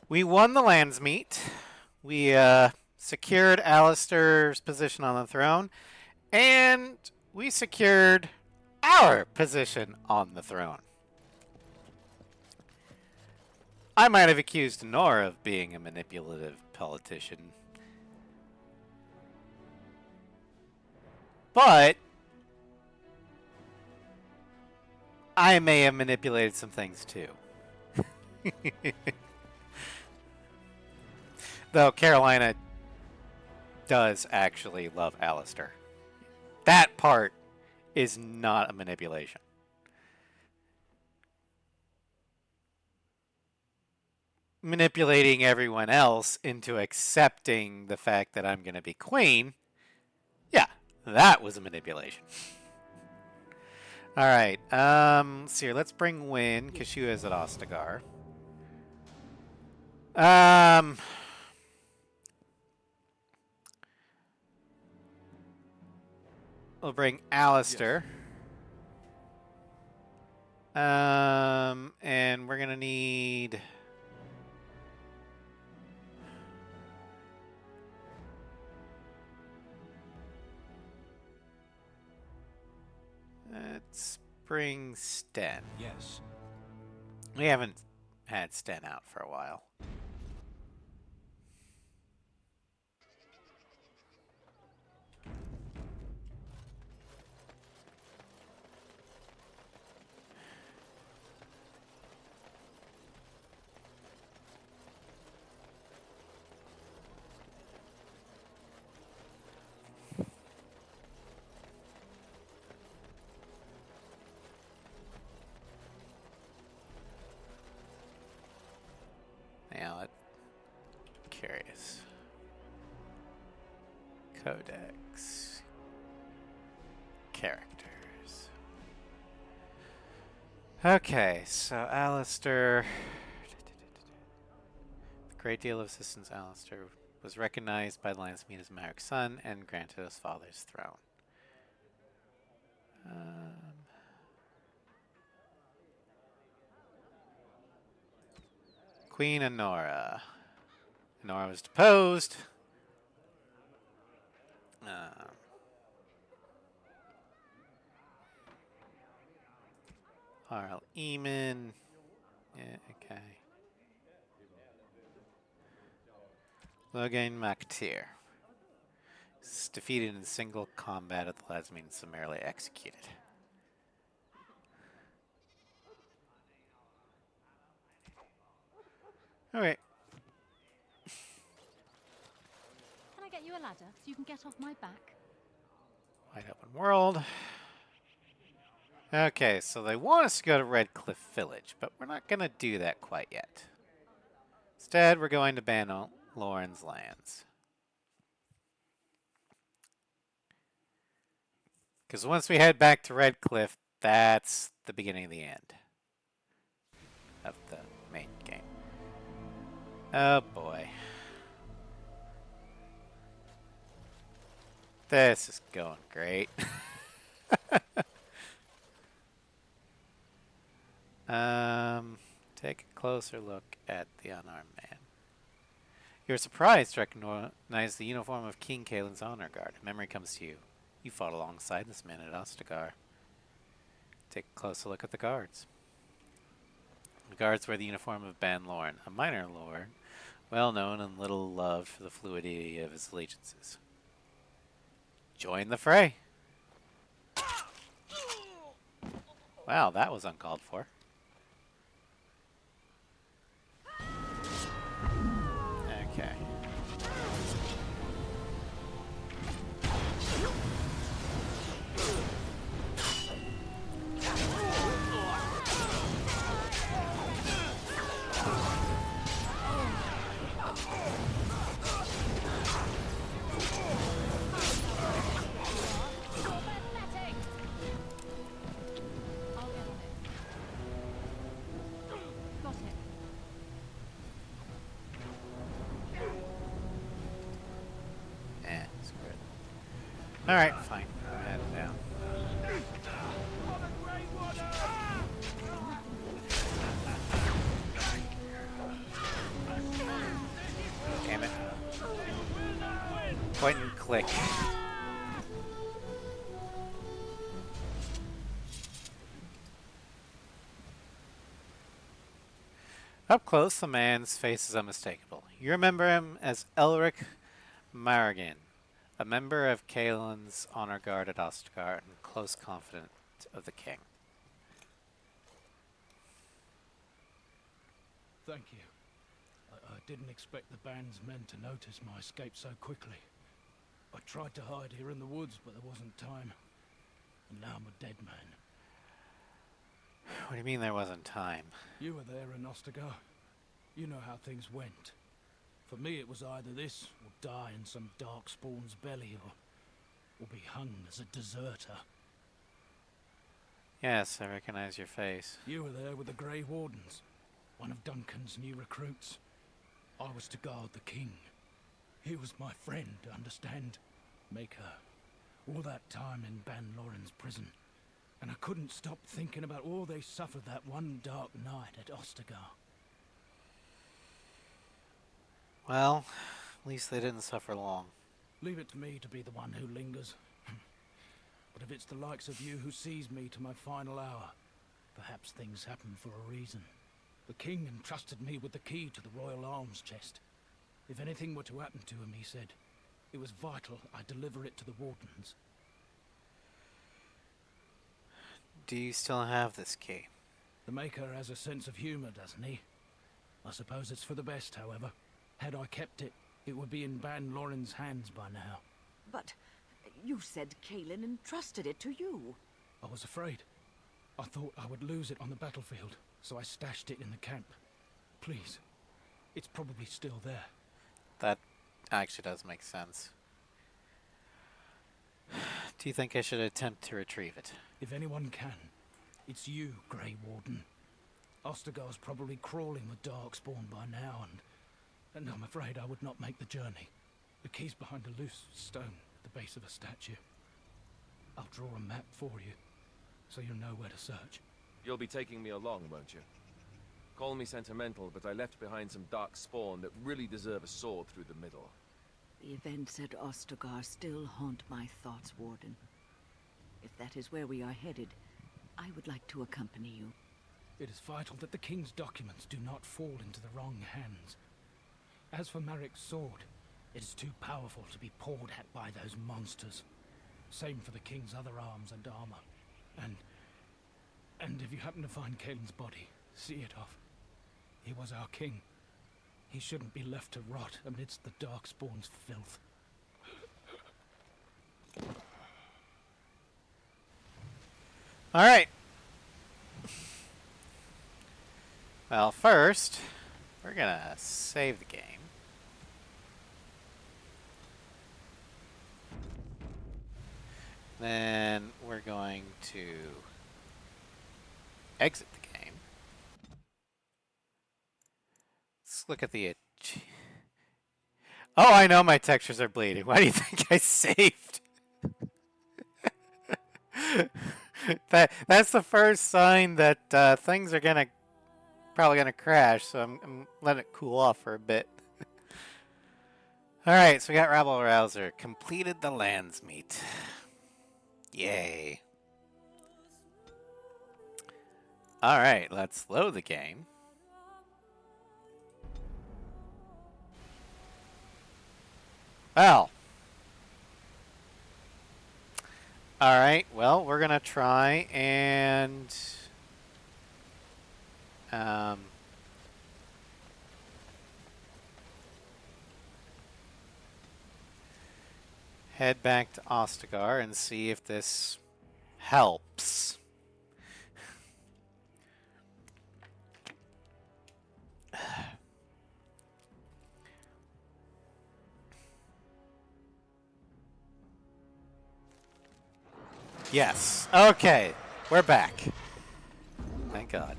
Speaker 1: we won the Landsmeet. We secured Alistair's position on the throne, and we secured our position on the throne. I might have accused Nora of being a manipulative politician, but I may have manipulated some things too. Though Carolina does actually love Alistair. That part is not a manipulation. Manipulating everyone else into accepting the fact that I'm going to be queen, yeah, that was a manipulation. All right, let's see here. Let's bring Wynn, because she is at Ostagar. We'll bring Alistair. Yes. And we're gonna need... Let's bring Sten.
Speaker 2: Yes.
Speaker 1: We haven't had Sten out for a while. Now, I'm curious. Codex. Characters. Okay, so Alistair. With a great deal of assistance, Alistair was recognized by the Landsmeet as Marik's son and granted his father's throne. Queen Honora. Honora was deposed. R.L. Eamon. Yeah, okay. Logan MacTier. Is defeated in single combat at the Landsmeet and summarily executed. Alright.
Speaker 9: Can I get you a ladder so you can get off my back?
Speaker 1: Wide open world. Okay, so they want us to go to Red Cliff Village, but we're not going to do that quite yet. Instead, we're going to Ban Loren's lands. Because once we head back to Red Cliff, that's the beginning of the end of the main game. Oh boy. This is going great. Take a closer look at the unarmed man. You're surprised to recognize the uniform of King Kaelin's honor guard. A memory comes to you. You fought alongside this man at Ostagar. Take a closer look at the guards. The guards wear the uniform of Ban Loren, a minor lord, well known and little loved for the fluidity of his allegiances. Join the fray. Wow, that was uncalled for. Okay. Alright, fine. Go ahead now. Point and click. Up close, the man's face is unmistakable. You remember him as Elric Marrigan, a member of Cousland's honor guard at Ostergar and close confidant of the king.
Speaker 14: Thank you. I didn't expect the band's men to notice my escape so quickly. I tried to hide here in the woods, but there wasn't time. And now I'm a dead man.
Speaker 1: What do you mean there wasn't time?
Speaker 14: You were there in Ostergar. You know how things went. For me, it was either this, or die in some darkspawn's belly, or be hung as a deserter.
Speaker 1: Yes, I recognize your face.
Speaker 14: You were there with the Grey Wardens, one of Duncan's new recruits. I was to guard the king. He was my friend, understand? Maker. All that time in Ban Loren's prison. And I couldn't stop thinking about all they suffered that one dark night at Ostergar.
Speaker 1: Well, at least they didn't suffer long.
Speaker 14: Leave it to me to be the one who lingers. But if it's the likes of you who sees me to my final hour, perhaps things happen for a reason. The king entrusted me with the key to the royal arms chest. If anything were to happen to him, he said, it was vital I deliver it to the wardens.
Speaker 1: Do you still have this key?
Speaker 14: The Maker has a sense of humor, doesn't he? I suppose it's for the best, however. Had I kept it, it would be in Ban Loren's hands by now.
Speaker 5: But you said Kaelin entrusted it to you.
Speaker 14: I was afraid. I thought I would lose it on the battlefield, so I stashed it in the camp. Please, it's probably still there.
Speaker 1: That actually does make sense. Do you think I should attempt to retrieve it?
Speaker 14: If anyone can, it's you, Grey Warden. Ostergar's probably crawling with Darkspawn by now, and I'm afraid I would not make the journey. The key's behind a loose stone at the base of a statue. I'll draw a map for you, so you'll know where to search.
Speaker 13: You'll be taking me along, won't you? Call me sentimental, but I left behind some dark spawn that really deserve a sword through the middle.
Speaker 5: The events at Ostergar still haunt my thoughts, Warden. If that is where we are headed, I would like to accompany you.
Speaker 14: It is vital that the king's documents do not fall into the wrong hands. As for Marik's sword, it is too powerful to be pawed at by those monsters. Same for the king's other arms and armor. And if you happen to find Kaelin's body, see it off. He was our king. He shouldn't be left to rot amidst the Darkspawn's filth.
Speaker 1: All right. Well, first, we're gonna save the game. Then we're going to exit the game. Let's look at the... Oh, I know my textures are bleeding. Why do you think I saved? That's the first sign that things are probably gonna crash, so I'm letting it cool off for a bit. Alright, so we got Rabble Rouser. Completed the lands meet. Yay. Alright, let's load the game. Well. Alright, well, we're gonna try and... head back to Ostergar and see if this helps. Yes. Okay. We're back. Thank God.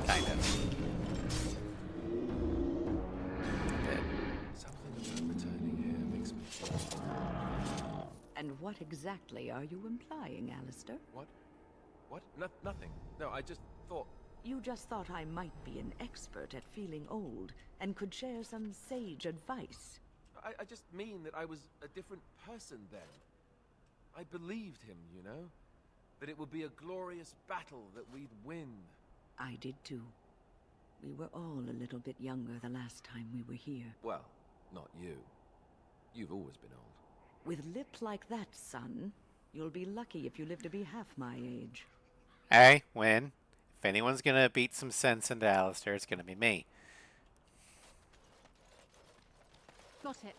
Speaker 1: Kind of.
Speaker 13: Something about returning here makes me...
Speaker 5: And what exactly are you implying, Alistair?
Speaker 13: What? What? Nothing. No, I just thought...
Speaker 5: You just thought I might be an expert at feeling old and could share some sage advice.
Speaker 13: I just mean that I was a different person then. I believed him, you know? That it would be a glorious battle, that we'd win.
Speaker 5: I did too. We were all a little bit younger the last time we were here.
Speaker 13: Well, not you. You've always been old.
Speaker 5: With lips like that, son, you'll be lucky if you live to be half my age.
Speaker 1: Hey, Win. If anyone's gonna beat some sense into Alistair, it's gonna be me.
Speaker 9: Got it.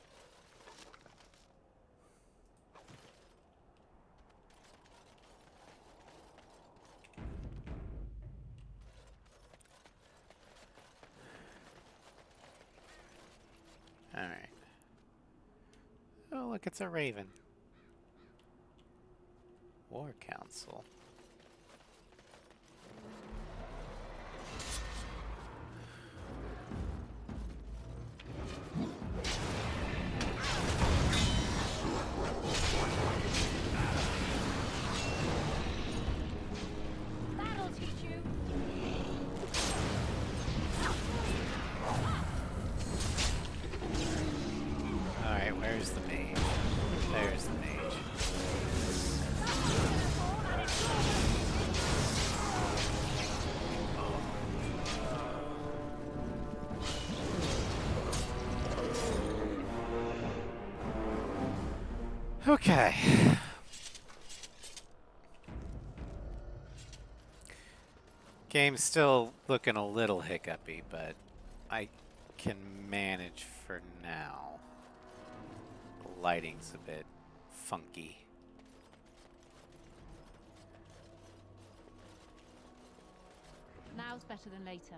Speaker 1: Alright. Oh, look, it's a raven. War Council.
Speaker 9: That'll teach you.
Speaker 1: Alright, where's the mage? There's the mage. Okay. Game's still looking a little hiccupy, but I can manage for now. The lighting's a bit funky.
Speaker 9: Now's better than later.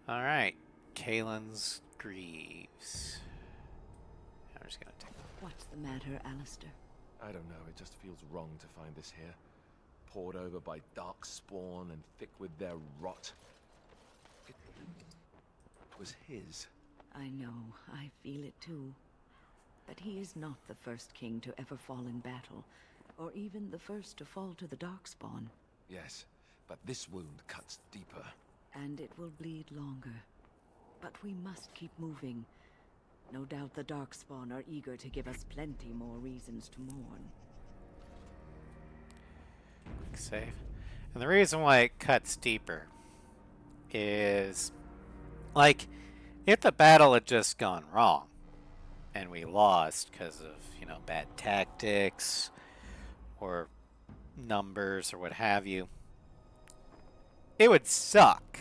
Speaker 1: Alright, Kalen's Greaves. I'm just gonna take
Speaker 5: What's the matter, Alistair?
Speaker 13: I don't know, it just feels wrong to find this here. Poured over by dark spawn and thick with their rot. It was his.
Speaker 5: I know, I feel it too. But he is not the first king to ever fall in battle, or even the first to fall to the Darkspawn.
Speaker 13: Yes, but this wound cuts deeper.
Speaker 5: And it will bleed longer. But we must keep moving. No doubt the Darkspawn are eager to give us plenty more reasons to mourn.
Speaker 1: quick save. And the reason why it cuts deeper is, like, if the battle had just gone wrong and we lost because of, you know, bad tactics or numbers or what have you, it would suck.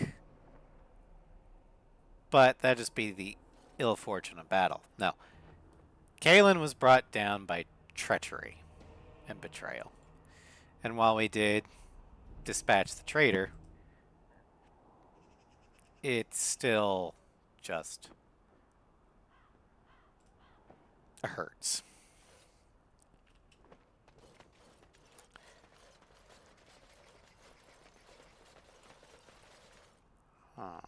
Speaker 1: But that'd just be the ill fortune of battle. No. Kalen was brought down by treachery and betrayal. And while we did dispatch the traitor, it's still just hurts. Huh.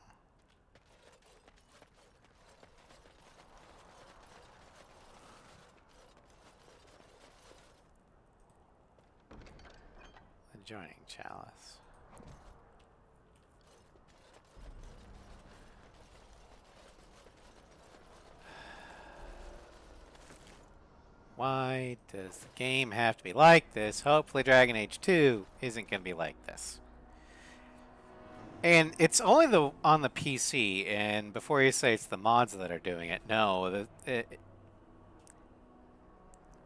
Speaker 1: Adjoining chalice. Why does the game have to be like this? Hopefully Dragon Age 2 isn't going to be like this. And it's only on the PC, and before you say it's the mods that are doing it, no.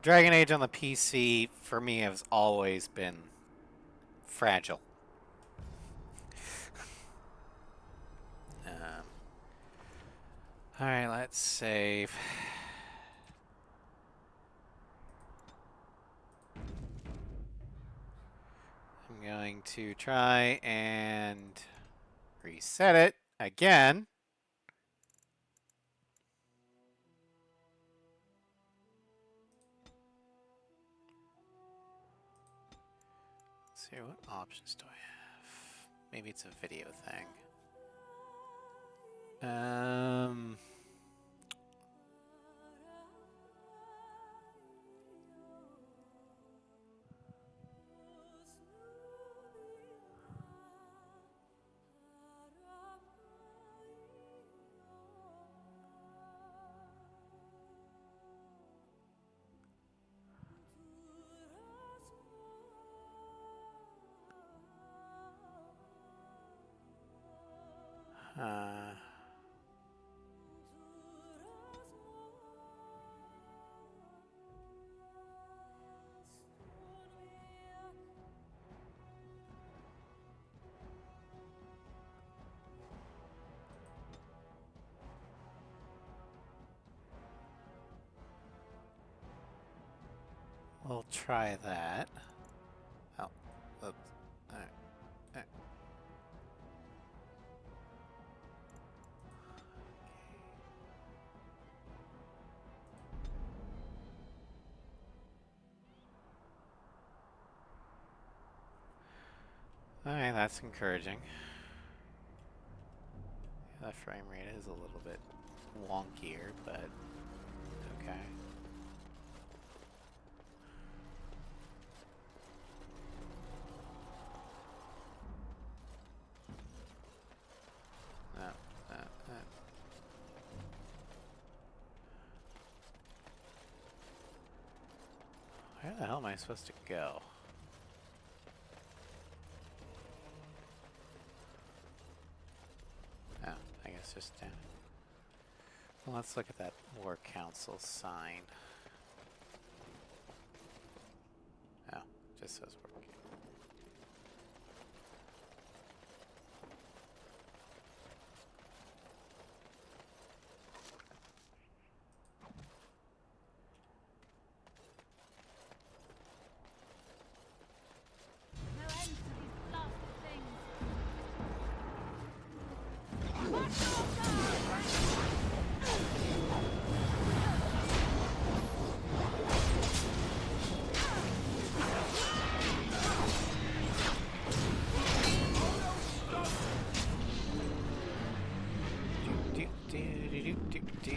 Speaker 1: Dragon Age on the PC, for me, has always been fragile. Alright, let's save. I'm going to try and reset it again. Let's see, what options do I have? Maybe it's a video thing. We'll try that. Oh, oops. Alright. Alright. Alright, that's encouraging. The frame rate is a little bit wonkier, but okay. No, no, no. Where the hell am I supposed to go? Oh, I guess just down. Well, let's look at that War Council sign. Oh, just says working.
Speaker 9: No end to these blasted things.
Speaker 1: Do, do, do, do, do, do.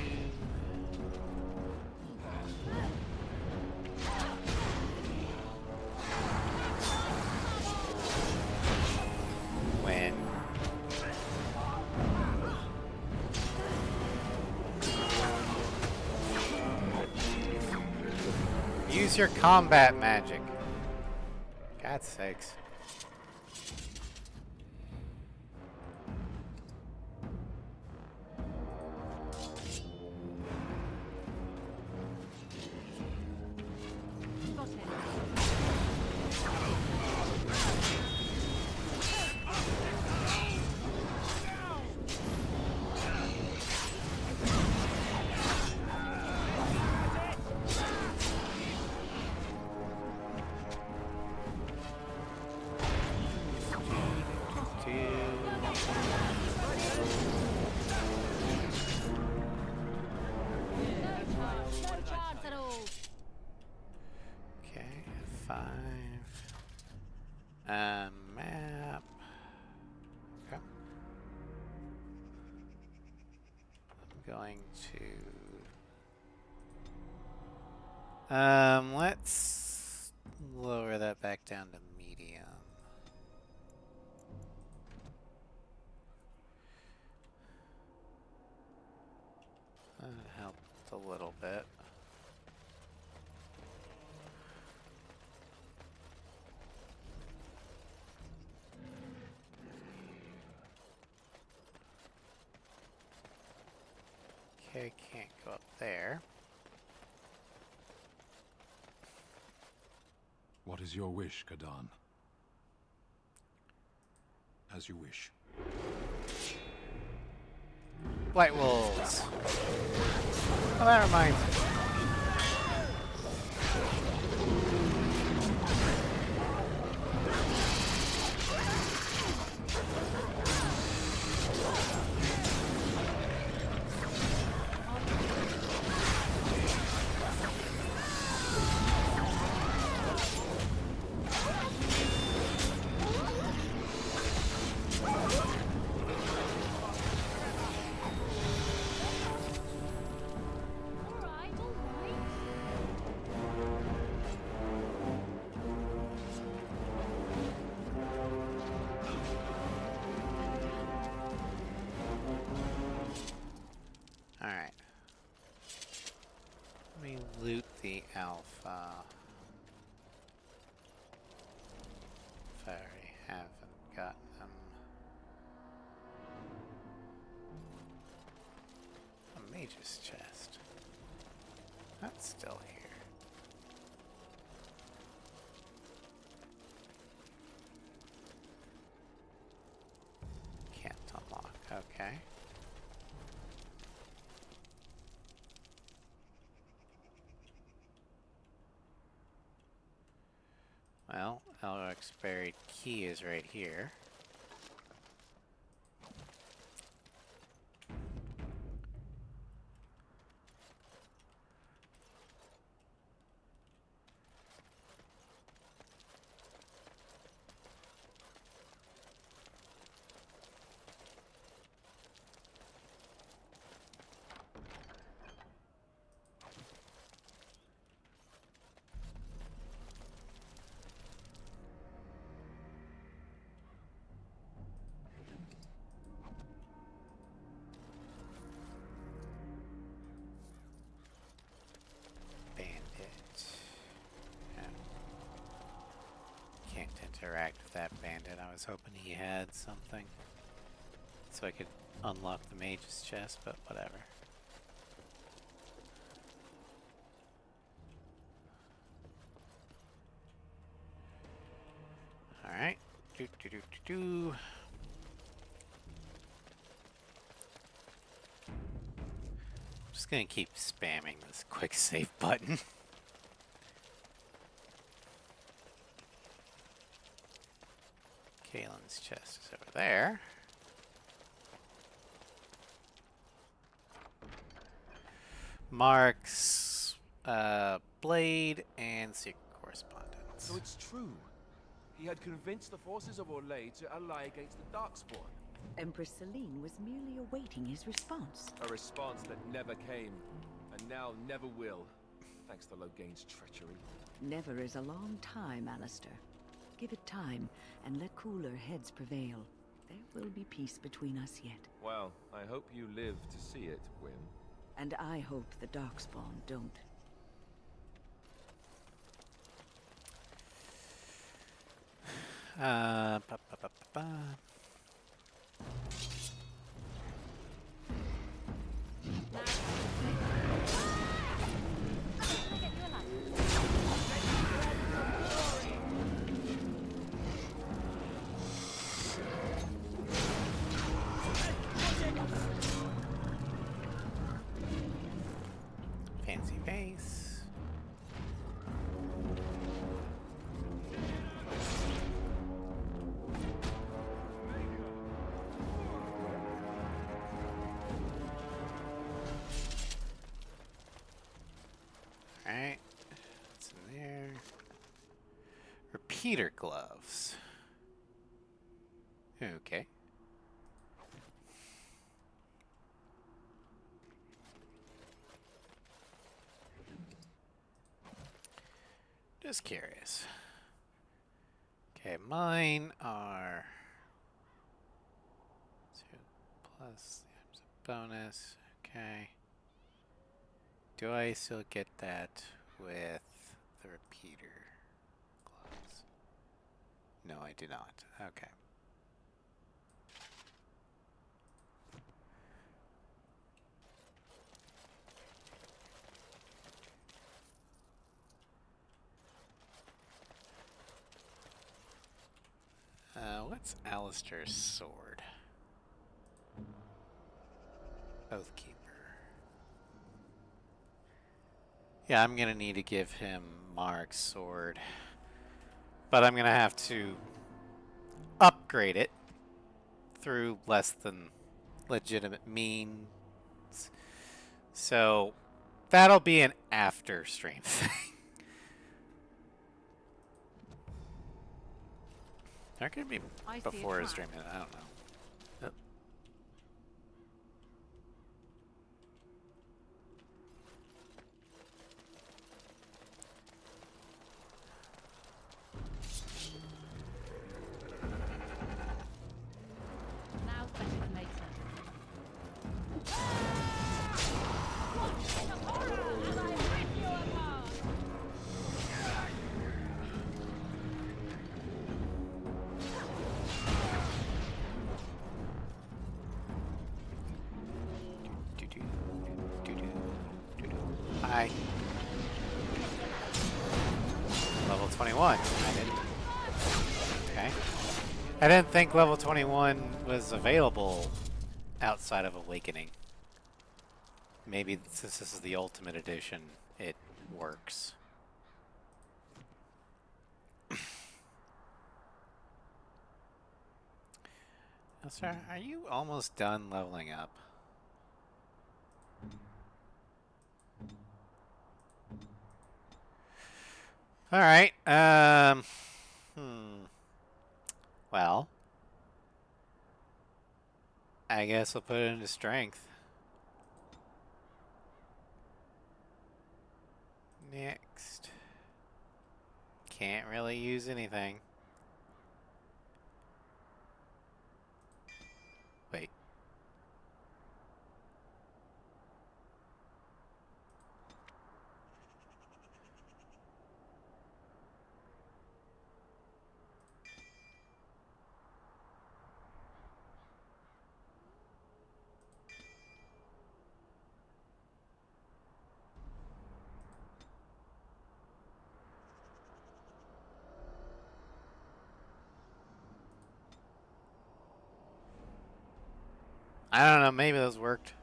Speaker 1: When use your combat magic. God's sakes.
Speaker 9: Got it. No chance at all.
Speaker 1: Okay, 5. Map. Okay. I'm going to. Let's lower that back down to medium. That helped a little bit. Okay, can't go up there.
Speaker 2: What is your wish, Kadan? As you wish.
Speaker 1: White wolves. Oh, that reminds me.
Speaker 9: Alright, alright.
Speaker 1: Alright. Let me loot the alpha. If I already haven't gotten them. A mage's chest. That's still here. Can't unlock. Okay. Well, Elric's buried key is right here. Can't interact with that bandit. I was hoping he had something so I could unlock the mage's chest, but whatever. Alright. I'm just gonna keep spamming this quick save button. Kalen's chest is over there. Mark's blade and secret correspondence.
Speaker 3: So it's true. He had convinced the forces of Orlais to ally against the Darkspawn.
Speaker 5: Empress Celine was merely awaiting his response.
Speaker 3: A response that never came, and now never will, thanks to Loghain's treachery.
Speaker 5: Never is a long time, Alistair. Give it time, and let cooler heads prevail. There will be peace between us yet.
Speaker 3: Well, I hope you live to see it, Wynne.
Speaker 5: And I hope the Darkspawn don't.
Speaker 1: Ba, ba, ba, ba, ba. Fancy face. Alright. What's in there? Repeater gloves. Okay. Just curious. Okay, mine are 2 plus the bonus. Okay. Do I still get that with the repeater gloves? No, I do not. Okay. What's Alistair's sword? Oathkeeper. Yeah, I'm gonna need to give him Mark's sword. But I'm gonna have to upgrade it through less than legitimate means. So that'll be an after stream thing. They're gonna be before a stream. I don't know. Yep.
Speaker 9: Now better than later.
Speaker 1: Hi. Level 21. I didn't. Okay. I didn't think level 21 was available outside of Awakening. Maybe since this is the Ultimate Edition, it works. Sir, are you almost done leveling up? All right. Well, I guess we'll put it into strength. Next. Can't really use anything. Wait. I don't know, maybe those worked.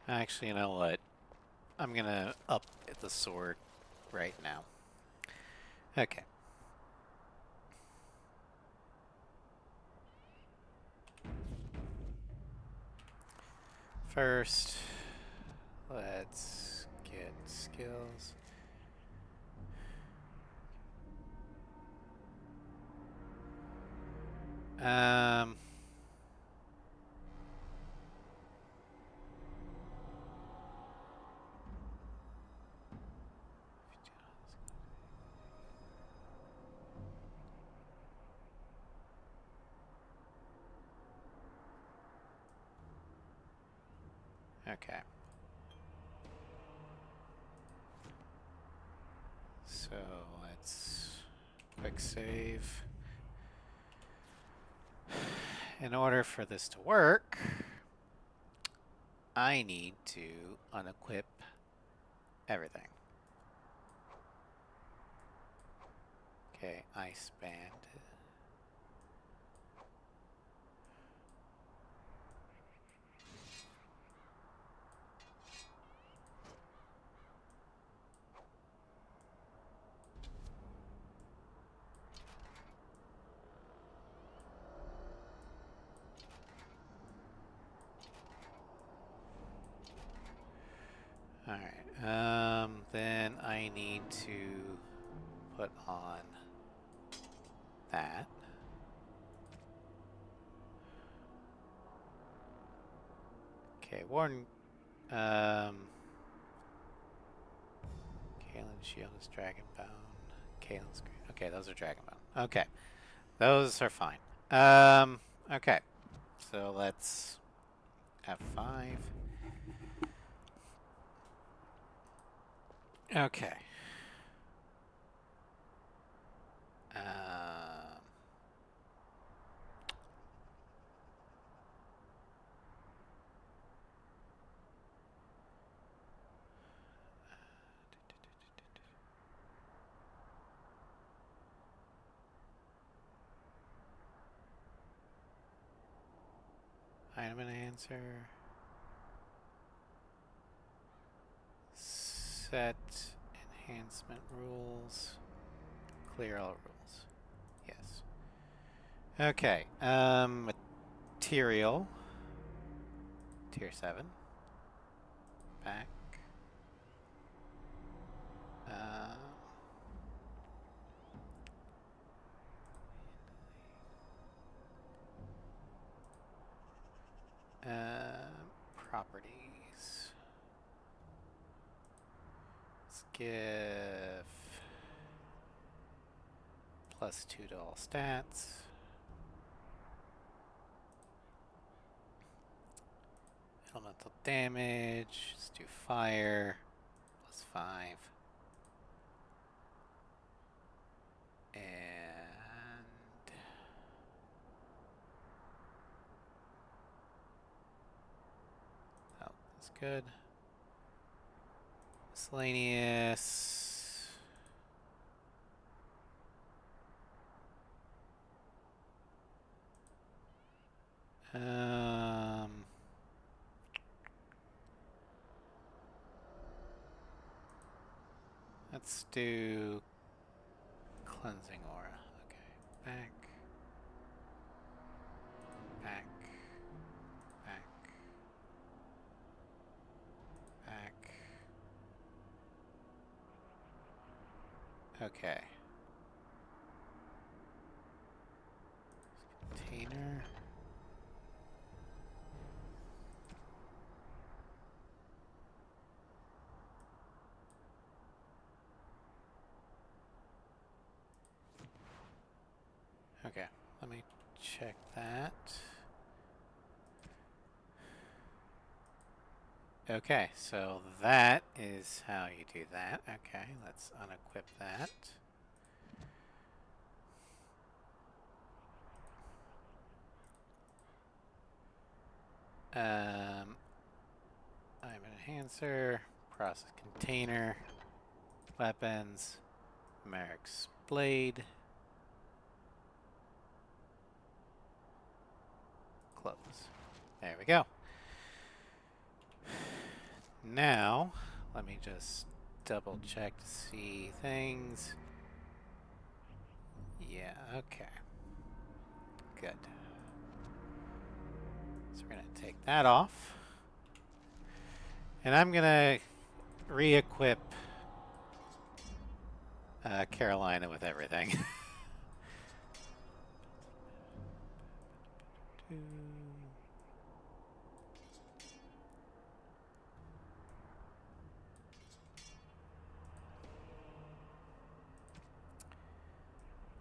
Speaker 1: Actually, you know what? I'm gonna up the sword right now. Okay. First, let's get skills. Okay. So let's quick save. In order for this to work, I need to unequip everything. Okay, ice band. Alright, then I need to put on that. Okay, Warden, Kalen's shield is dragonbound. Kalen's green. Okay, those are dragonbound. Okay, those are fine. Okay, so let's F5. Okay. Item enhancer. Set enhancement rules. Clear all rules. Yes. Okay. Material. Tier 7. Back. Properties. Let's give +2 to all stats. Elemental damage. Let's do fire. +5. And good. Miscellaneous. Let's do cleansing aura. Okay, back, back, back, back. Okay. Container. Okay, let me check that. Okay, so that is how you do that. Okay, let's unequip that. I'm an enhancer, process container, weapons, Merrick's blade, close. There we go. Now, let me just double check to see things. Yeah, okay. Good. So we're going to take that off. And I'm going to re-equip Carolina with everything.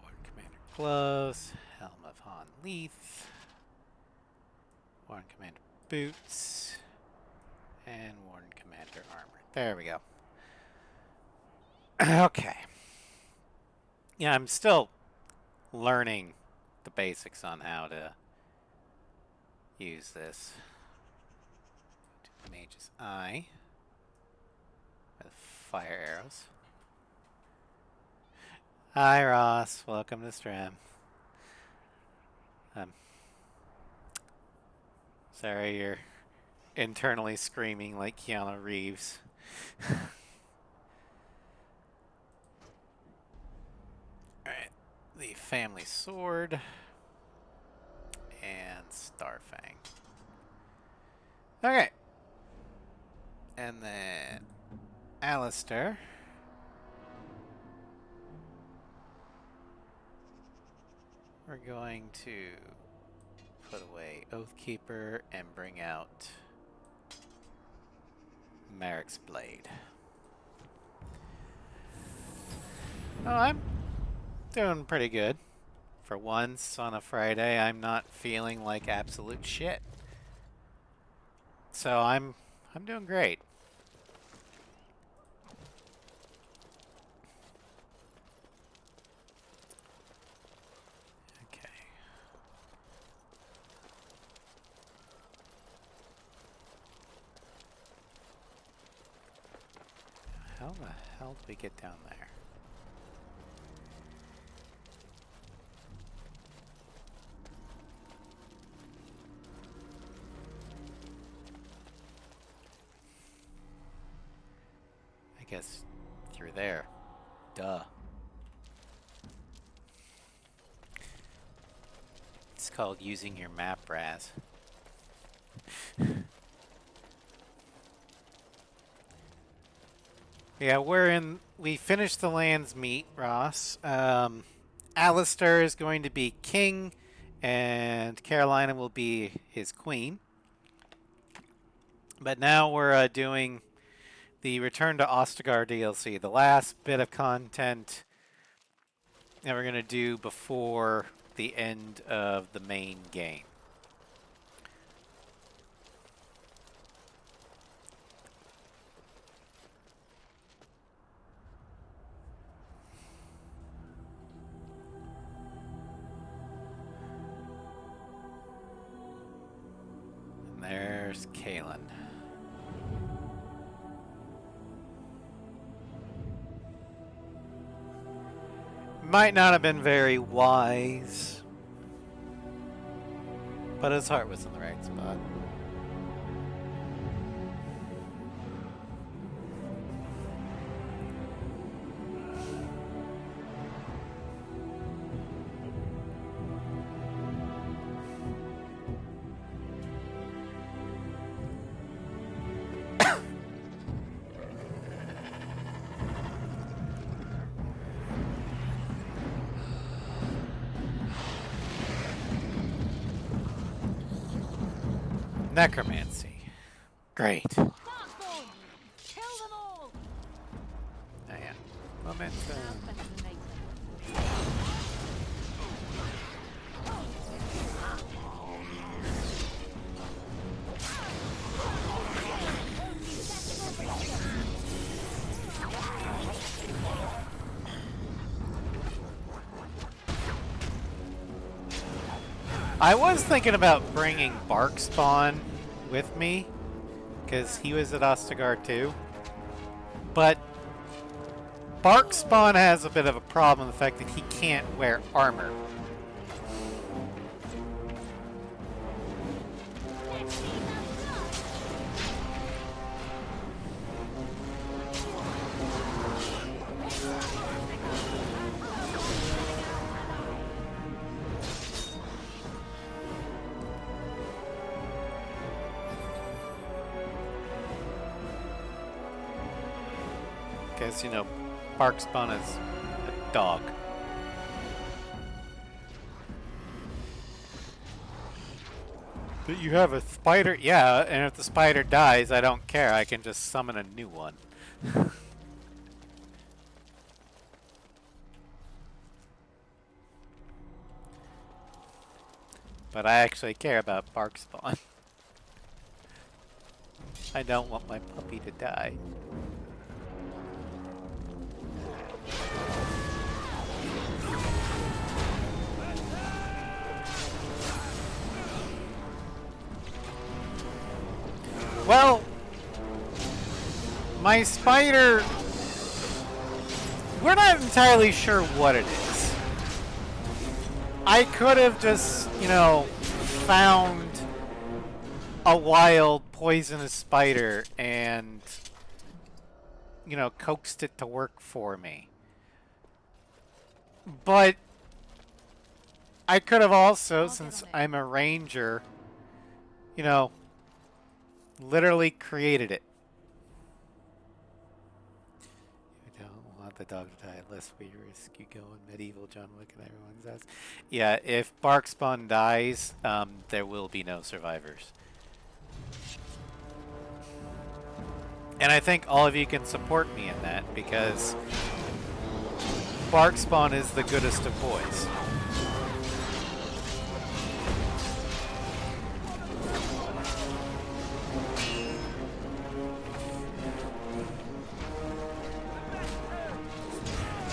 Speaker 1: Warden Commander gloves, Helm of Han Leith, Warden Commander boots, and Warden Commander armor. There we go. Okay. Yeah, I'm still learning the basics on how to use this. Mage's Eye with fire arrows. Hi Ross, welcome to stream. Sorry you're internally screaming like Keanu Reeves. Alright, the family sword and Starfang. Okay. And then Alistair. We're going to put away Oathkeeper and bring out Merrick's blade. Oh, I'm doing pretty good. For once on a Friday, I'm not feeling like absolute shit. So I'm doing great. Okay. How the hell did we get down there? I guess through there. Duh. It's called using your map, Raz. Yeah, we finished the lands meet, Ross. Alistair is going to be king, and Carolina will be his queen. But now we're doing the Return to Ostagar DLC, the last bit of content that we're going to do before the end of the main game. And there's Kalen. might not have been very wise, but his heart was in the right spot. Necromancy. Great. Oh yeah. Momentum. I was thinking about bringing Barkspawn with me, because he was at Ostagar too. But Barkspawn has a bit of a problem, the fact that he can't wear armor. Because, you know, Barkspawn is a dog. But you have a spider? Yeah, and if the spider dies, I don't care. I can just summon a new one. But I actually care about Barkspawn. I don't want my puppy to die. Well, my spider, we're not entirely sure what it is. I could have just, you know, found a wild poisonous spider and, you know, coaxed it to work for me. But I could have also, since I'm a ranger, you know, literally created it. You don't want the dog to die unless we risk you going medieval John Wick and everyone's ass. Yeah, if Barkspawn dies, there will be no survivors. And I think all of you can support me in that, because Barkspawn is the goodest of boys.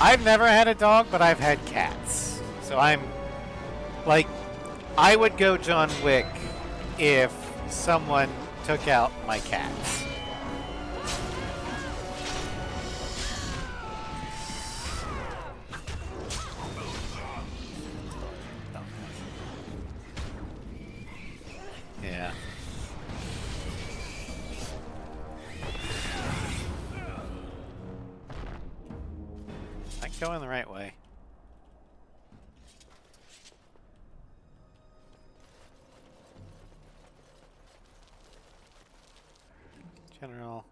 Speaker 1: I've never had a dog, but I've had cats. So I'm, like, I would go John Wick if someone took out my cats. Yeah. I'm going the right way. General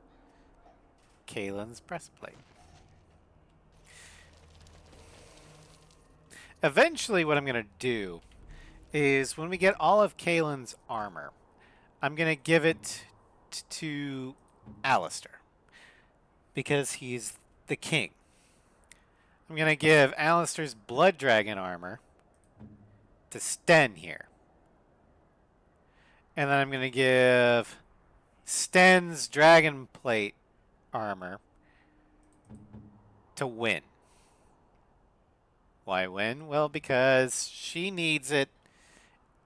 Speaker 1: Kalen's breastplate. Eventually what I'm going to do is when we get all of Kalen's armor, I'm going to give it to Alistair because he's the king. I'm going to give Alistair's Blood Dragon armor to Sten here. And then I'm going to give Sten's Dragon Plate armor to Wynn. Why Wynn? Well, because she needs it,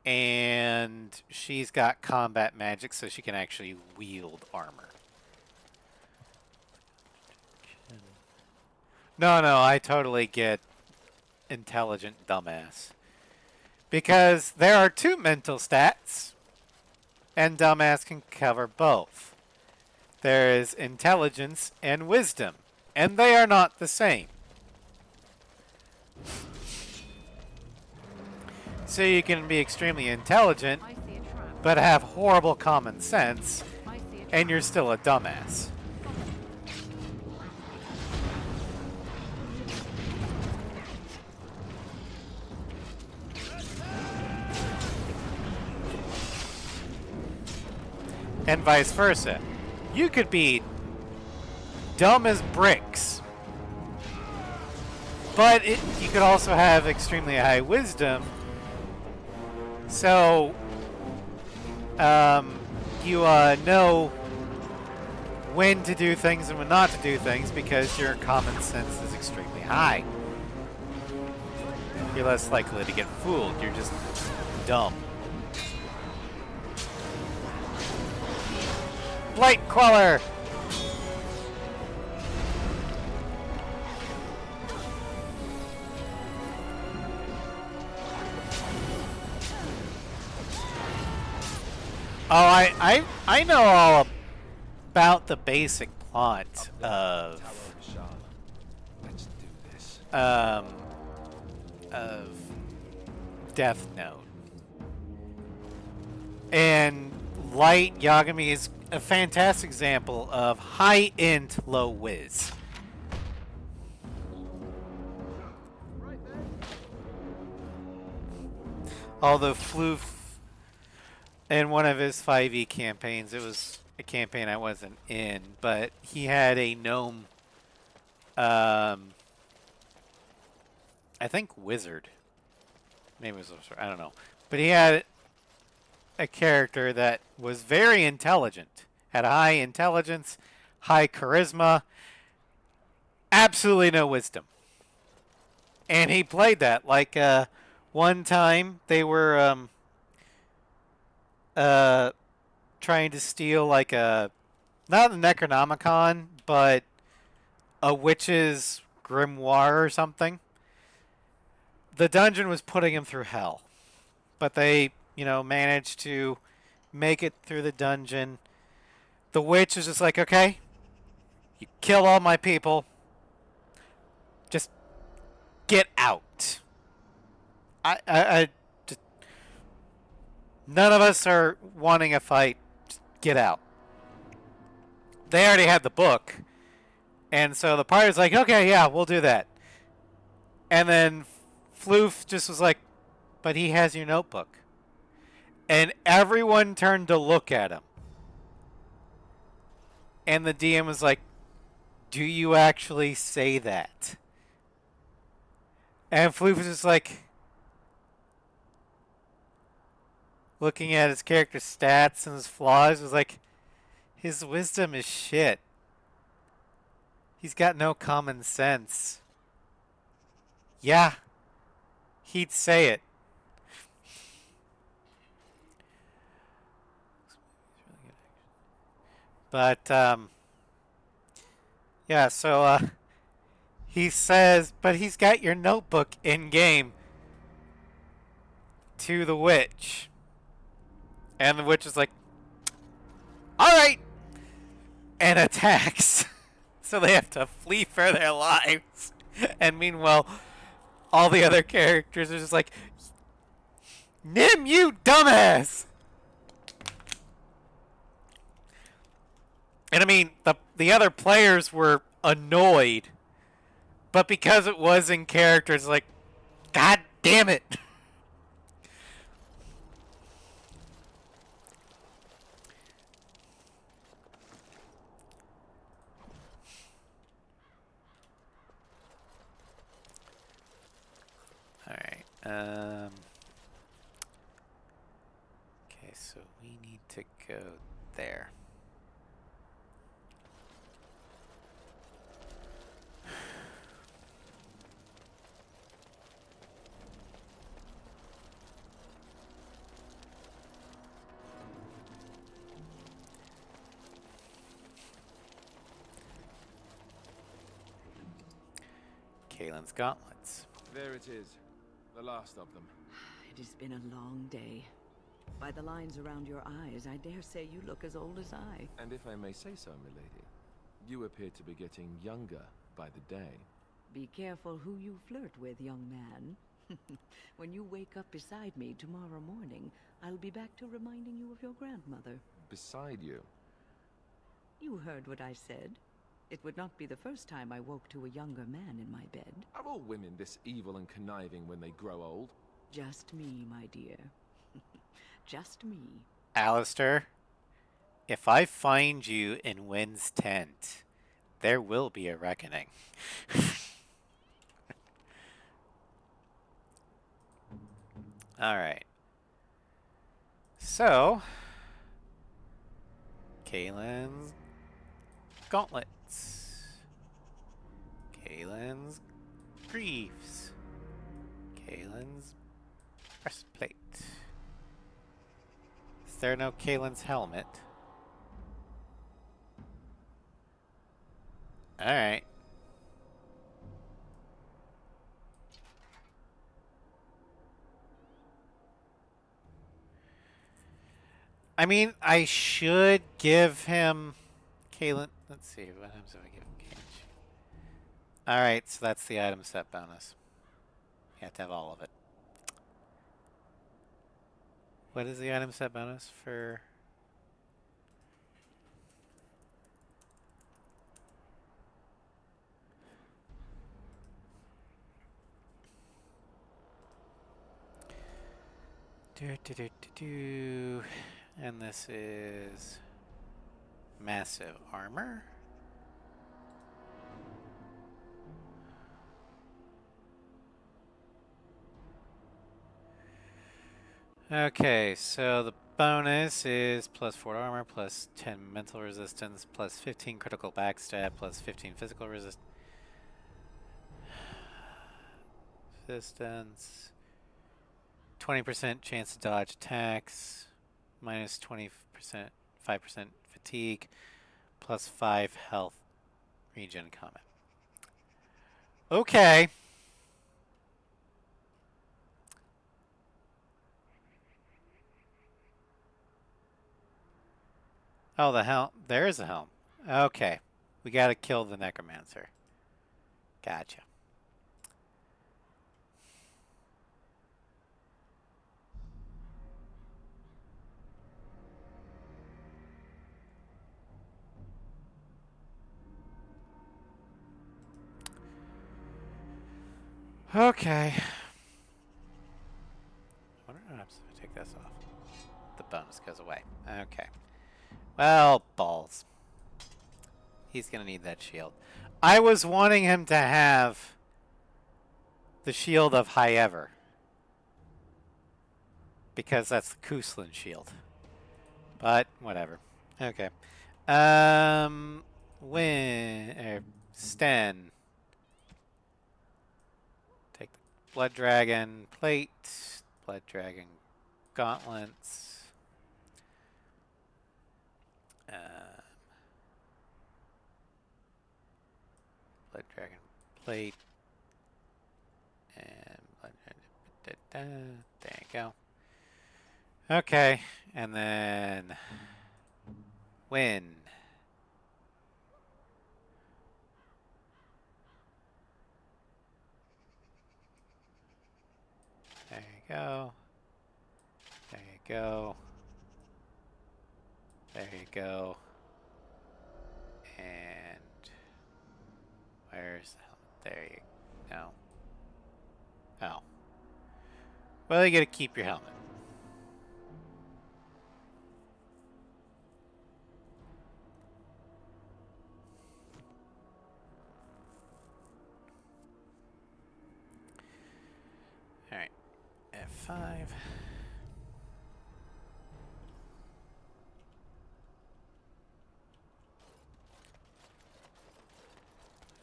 Speaker 1: and she's got combat magic, so she can actually wield armor. No, I totally get intelligent dumbass. Because there are 2 mental stats, and dumbass can cover both. There is intelligence and wisdom, and they are not the same. So you can be extremely intelligent, but have horrible common sense, and you're still a dumbass. And vice versa. You could be dumb as bricks, but you could also have extremely high wisdom. So, you know when to do things and when not to do things because your common sense is extremely high. You're less likely to get fooled. You're just dumb. Blight Queller! Oh, I know all about the basic plot of Death Note. And Light Yagami is a fantastic example of high int, low whiz. Although Floof, in one of his 5e campaigns, it was a campaign I wasn't in, but he had a gnome, I think wizard. Maybe it was, I don't know. But he had a character that was very intelligent, had high intelligence, high charisma, absolutely no wisdom. And he played that. Like, one time they were trying to steal like not a Necronomicon, but a witch's grimoire or something. The dungeon was putting him through hell, but they, managed to make it through the dungeon. The witch is just like, okay, you killed all my people, just get out. I just, none of us are wanting a fight. Just get out. They already had the book, and so the party's like, okay, yeah, we'll do that. And then Floof just was like, but he has your notebook. And everyone turned to look at him. And the DM was like, do you actually say that? And Floof was just like, looking at his character's stats and his flaws, was like, his wisdom is shit. He's got no common sense. Yeah, he'd say it. But, yeah, so, he says, but he's got your notebook in-game to the witch. And the witch is like, alright! And attacks. So they have to flee for their lives. And meanwhile, all the other characters are just like, Nim, you dumbass! And I mean, the other players were annoyed. But because it was in character, it's like, God damn it! Alright, okay, so we need to go there. Kalen's gauntlets.
Speaker 13: There it is. The last of them.
Speaker 5: It has been a long day. By the lines around your eyes, I dare say you look as old as I.
Speaker 13: And if I may say so, milady, you appear to be getting younger by the day.
Speaker 5: Be careful who you flirt with, young man. When you wake up beside me tomorrow morning, I'll be back to reminding you of your grandmother.
Speaker 13: Beside you?
Speaker 5: You heard what I said. It would not be the first time I woke to a younger man in my bed.
Speaker 13: Are all women this evil and conniving when they grow old?
Speaker 5: Just me, my dear. Just me.
Speaker 1: Alistair, if I find you in Wynn's tent, there will be a reckoning. Alright. So, Kaylin's gauntlets. Kaylin's greaves. Kaylin's breastplate. Is there no Kaylin's helmet? Alright. I mean, I should give him Kaylin. Let's see, what happens if I give him Cage? Alright, so that's the item set bonus. You have to have all of it. What is the item set bonus for? And this is massive armor. Okay, so the bonus is plus 4 armor, plus 10 mental resistance, plus 15 critical backstab, plus 15 physical resistance. 20% chance to dodge attacks, minus 20%, 5% fatigue, plus 5 health regen combat. Okay. Oh, the helm. There is a helm. Okay. We gotta kill the necromancer. Gotcha. Okay. I wonder what happens if I take this off. The bonus goes away. Okay. Well, balls. He's gonna need that shield. I was wanting him to have the shield of High Ever. Because that's the Cousland shield. But, whatever. Okay. Sten. Take the Blood Dragon plate. Blood Dragon gauntlets. Blood Dragon plate. And Blood Dragon. There you go. Okay. And then Wynn. There you go. There you go. There you go. And where's the helmet? There you go. Oh. Well, you gotta keep your helmet. Alright. F5.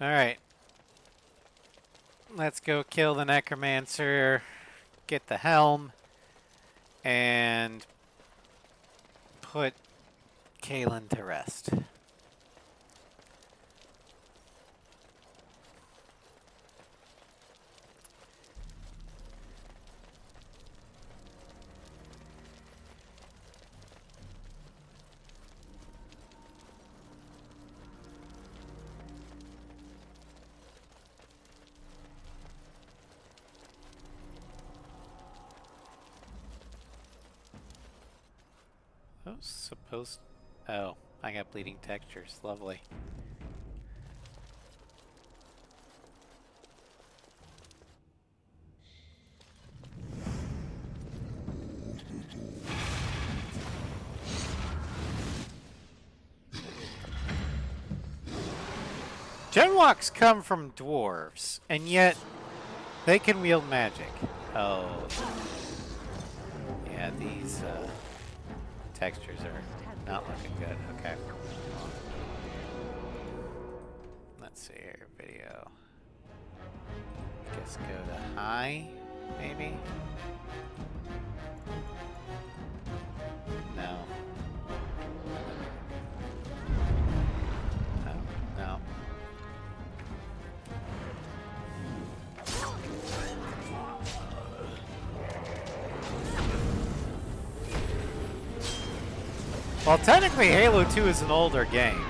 Speaker 1: Alright. Let's go kill the necromancer, get the helm, and put Kaylin to rest. supposed... Oh, I got bleeding textures. Lovely. Genlocks come from dwarves, and yet they can wield magic. Oh. Yeah, these textures are not looking good. Okay. Let's see here. Video. Guess go to high, maybe? No. No. No. Well, technically Halo 2 is an older game.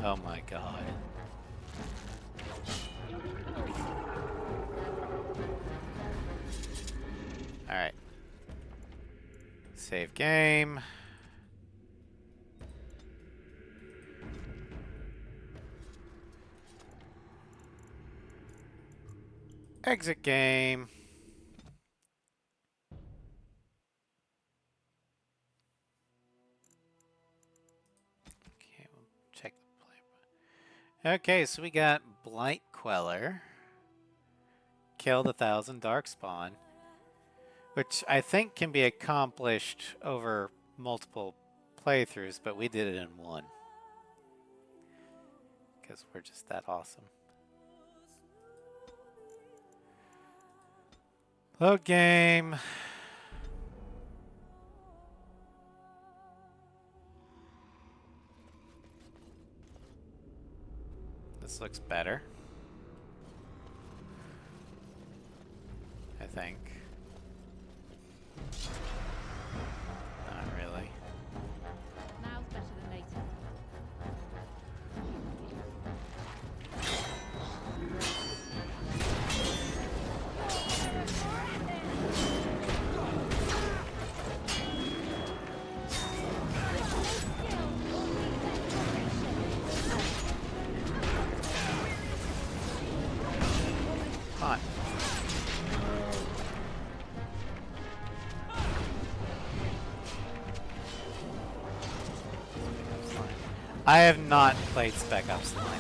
Speaker 1: Oh my god. Alright. Save game. Exit game. Okay, we'll check the play. Okay, so we got Blight Queller. Kill the 1,000 Darkspawn. Which I think can be accomplished over multiple playthroughs, but we did it in one. Because we're just that awesome. Load game. This looks better. I think. Not really.
Speaker 9: Now's better than later.
Speaker 1: Hot. I have not played Spec Ops the Line.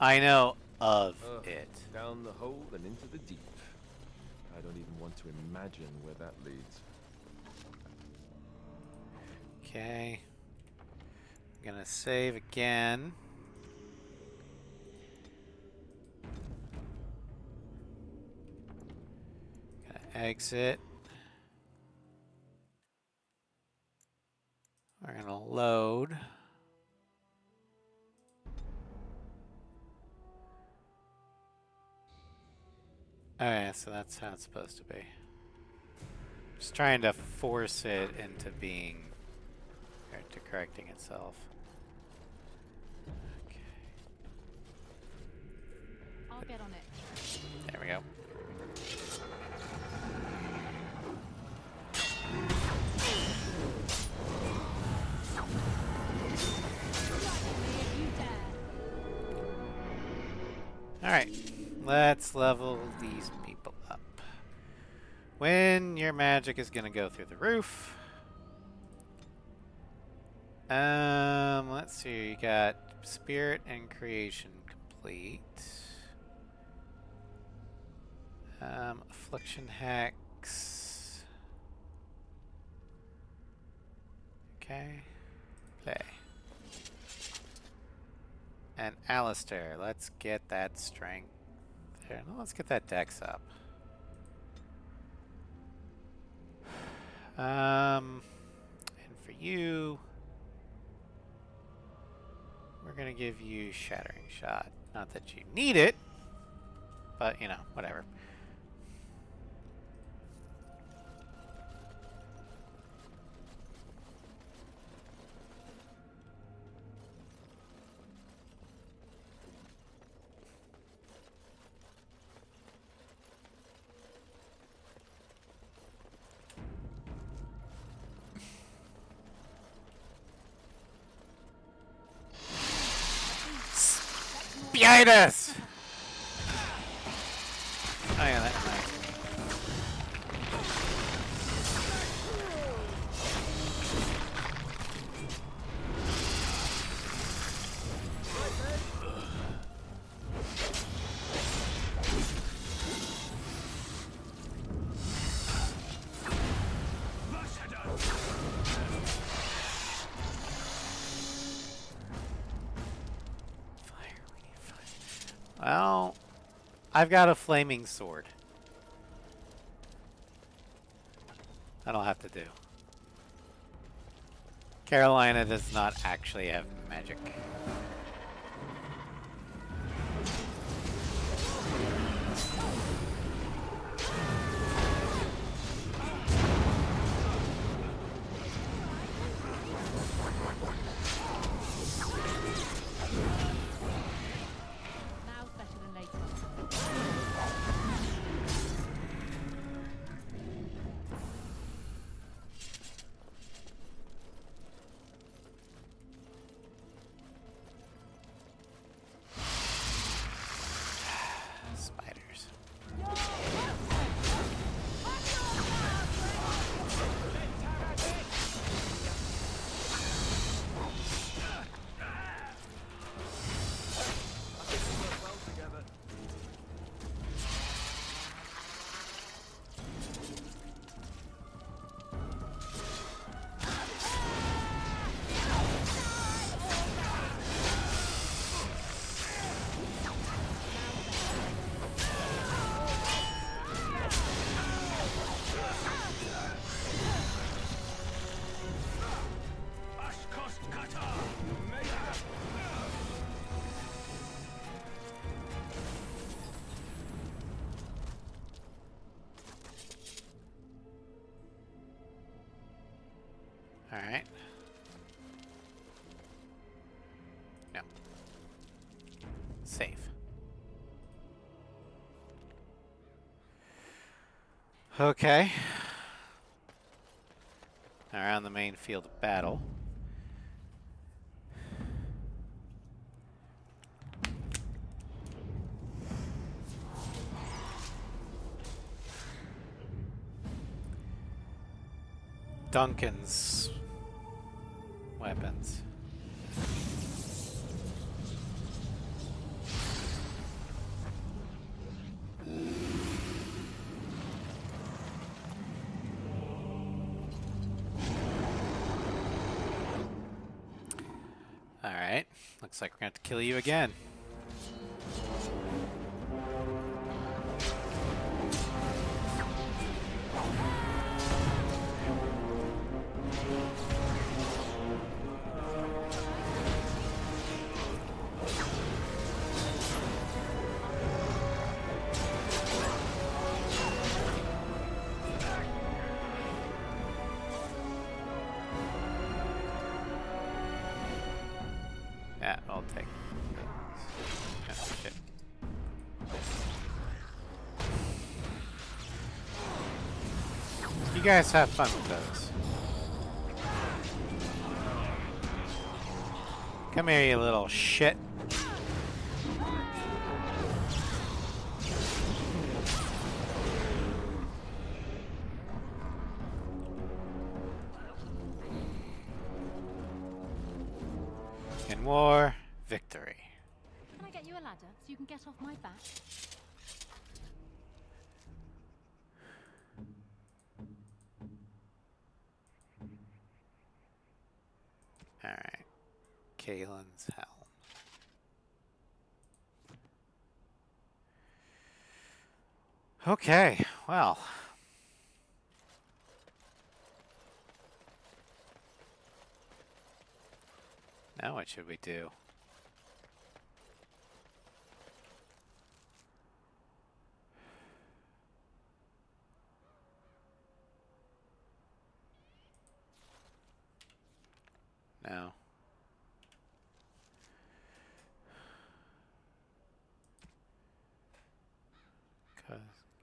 Speaker 1: I know of it.
Speaker 13: Down the hole and into the deep. I don't even want to imagine where that leads.
Speaker 1: Okay. I'm gonna save again. Gonna exit. We're gonna load. Okay, so that's how it's supposed to be. Just trying to force it into being, or to correcting itself. Okay.
Speaker 9: I'll get on it.
Speaker 1: There we go. Alright, let's level these people up. When your magic is gonna go through the roof. Let's see, you got Spirit and Creation complete. Affliction Hex. Okay, play. And Alistair, let's get that strength there. No, let's get that dex up. And for you, we're gonna give you Shattering Shot. Not that you need it, but you know, whatever. Behind us! Oh yeah, that reminds me. Well, I've got a flaming sword. That'll have to do. Carolina does not actually have magic.
Speaker 9: Now's better than later.
Speaker 1: Spiders. Alright. No. Save. Okay. Around the main field of battle. Duncan's weapons. Alright, looks like we're gonna have to kill you again. Yeah, I'll take. Oh, shit. You guys have fun with those. Come here, you little shit. In war, victory.
Speaker 9: Can I get you a ladder so you can get off my back?
Speaker 1: Alright. Kalen's helm. Okay, well. Now what should we do? No.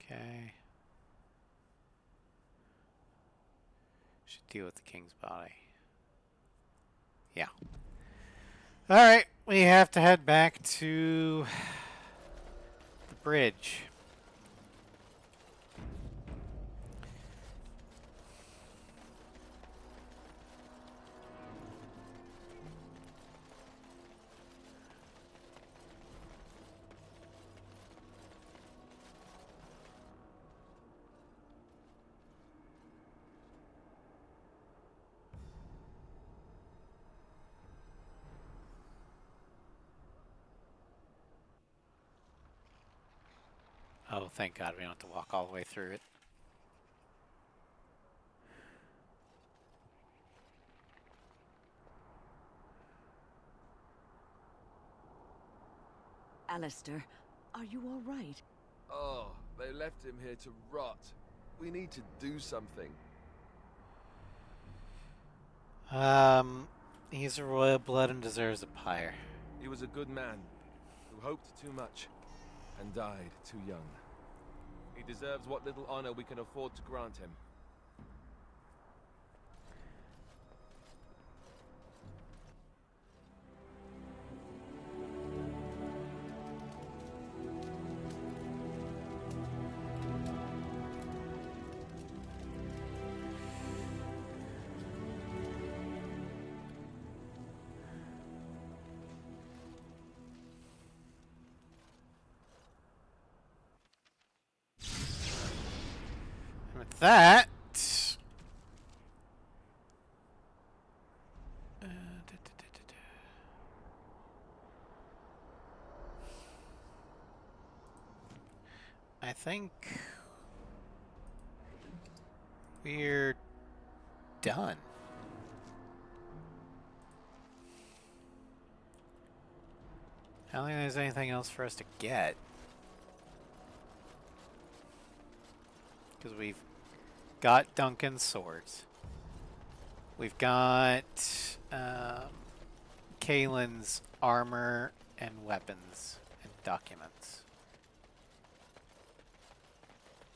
Speaker 1: Okay. Should deal with the king's body. Yeah. Alright, we have to head back to the bridge. Oh, thank God we don't have to walk all the way through it.
Speaker 5: Alistair, are you all right?
Speaker 15: Oh, they left him here to rot. We need to do something.
Speaker 1: He's a royal blood and deserves a pyre.
Speaker 15: He was a good man who hoped too much and died too young. He deserves what little honor we can afford to grant him.
Speaker 1: With that, I think we're done. I don't think there's anything else for us to get. Because we've got Duncan's swords. We've got Kaylin's armor and weapons and documents.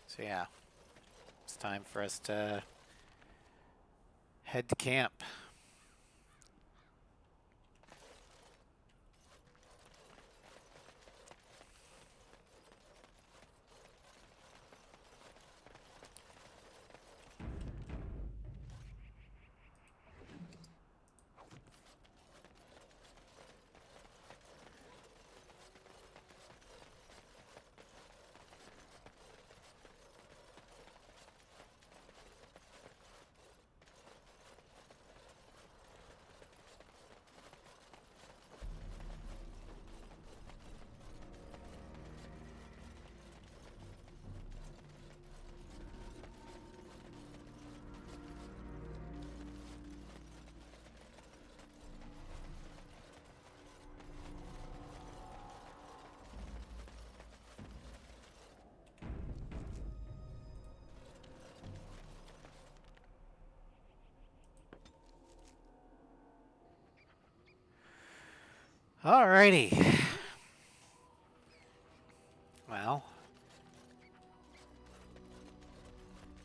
Speaker 1: So yeah, it's time for us to head to camp. Alrighty. Well,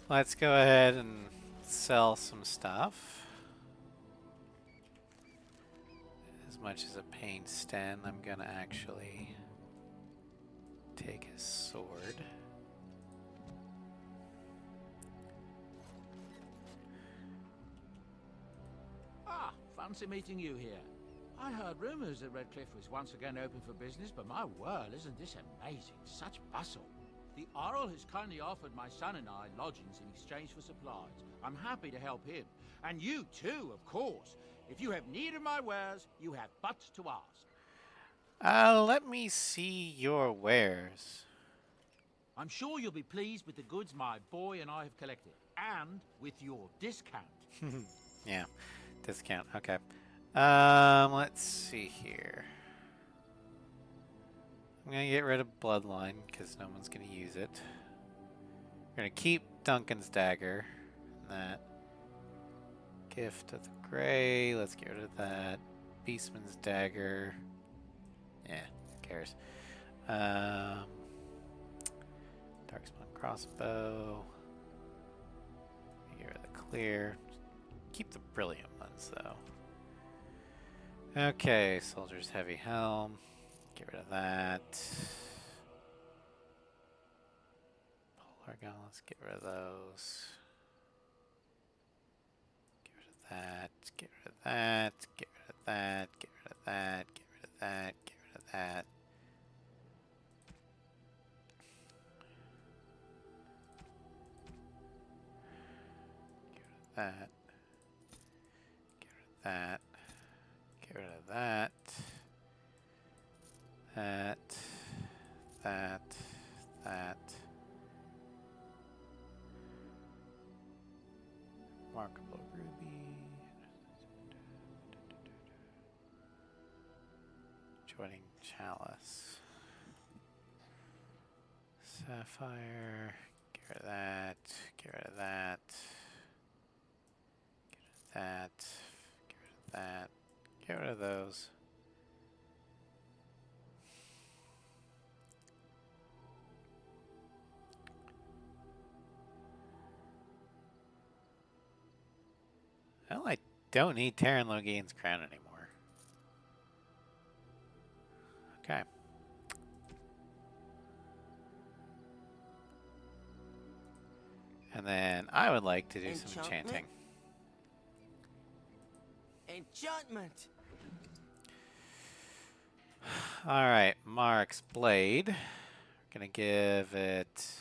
Speaker 1: let's go ahead and sell some stuff. As much as it pains Sten, I'm gonna actually take his sword.
Speaker 16: Ah, fancy meeting you here. I heard rumors that Redcliffe was once again open for business, but my word, isn't this amazing? Such bustle. The Earl has kindly offered my son and I lodgings in exchange for supplies. I'm happy to help him. And you too, of course. If you have need of my wares, you have but to ask.
Speaker 1: Let me see your wares.
Speaker 16: I'm sure you'll be pleased with the goods my boy and I have collected, and with your discount.
Speaker 1: Yeah, discount. Okay. Let's see here. I'm gonna get rid of Bloodline because no one's gonna use it. We're gonna keep Duncan's dagger. That Gift of the Grey. Let's get rid of that. Beastman's dagger. Yeah, who cares? Darkspawn crossbow. Get rid of the clear. Keep the brilliant ones though. Okay, soldier's heavy helm. Get rid of that. Polar gauntlets. Get rid of those. Get rid of that. Get rid of that. Get rid of that. Get rid of that. Get rid of that. Get rid of that. That. Get rid of that. Get rid of that. That. That. That. Markable ruby. Joining chalice. Sapphire. Get rid of that. Get rid of that. Get rid of that. Get rid of that. Get rid of those. Well, I don't need Terran Logain's crown anymore. Okay. And then I would like to do some enchanting.
Speaker 17: Enchantment.
Speaker 1: All right, Mark's blade. We're gonna give it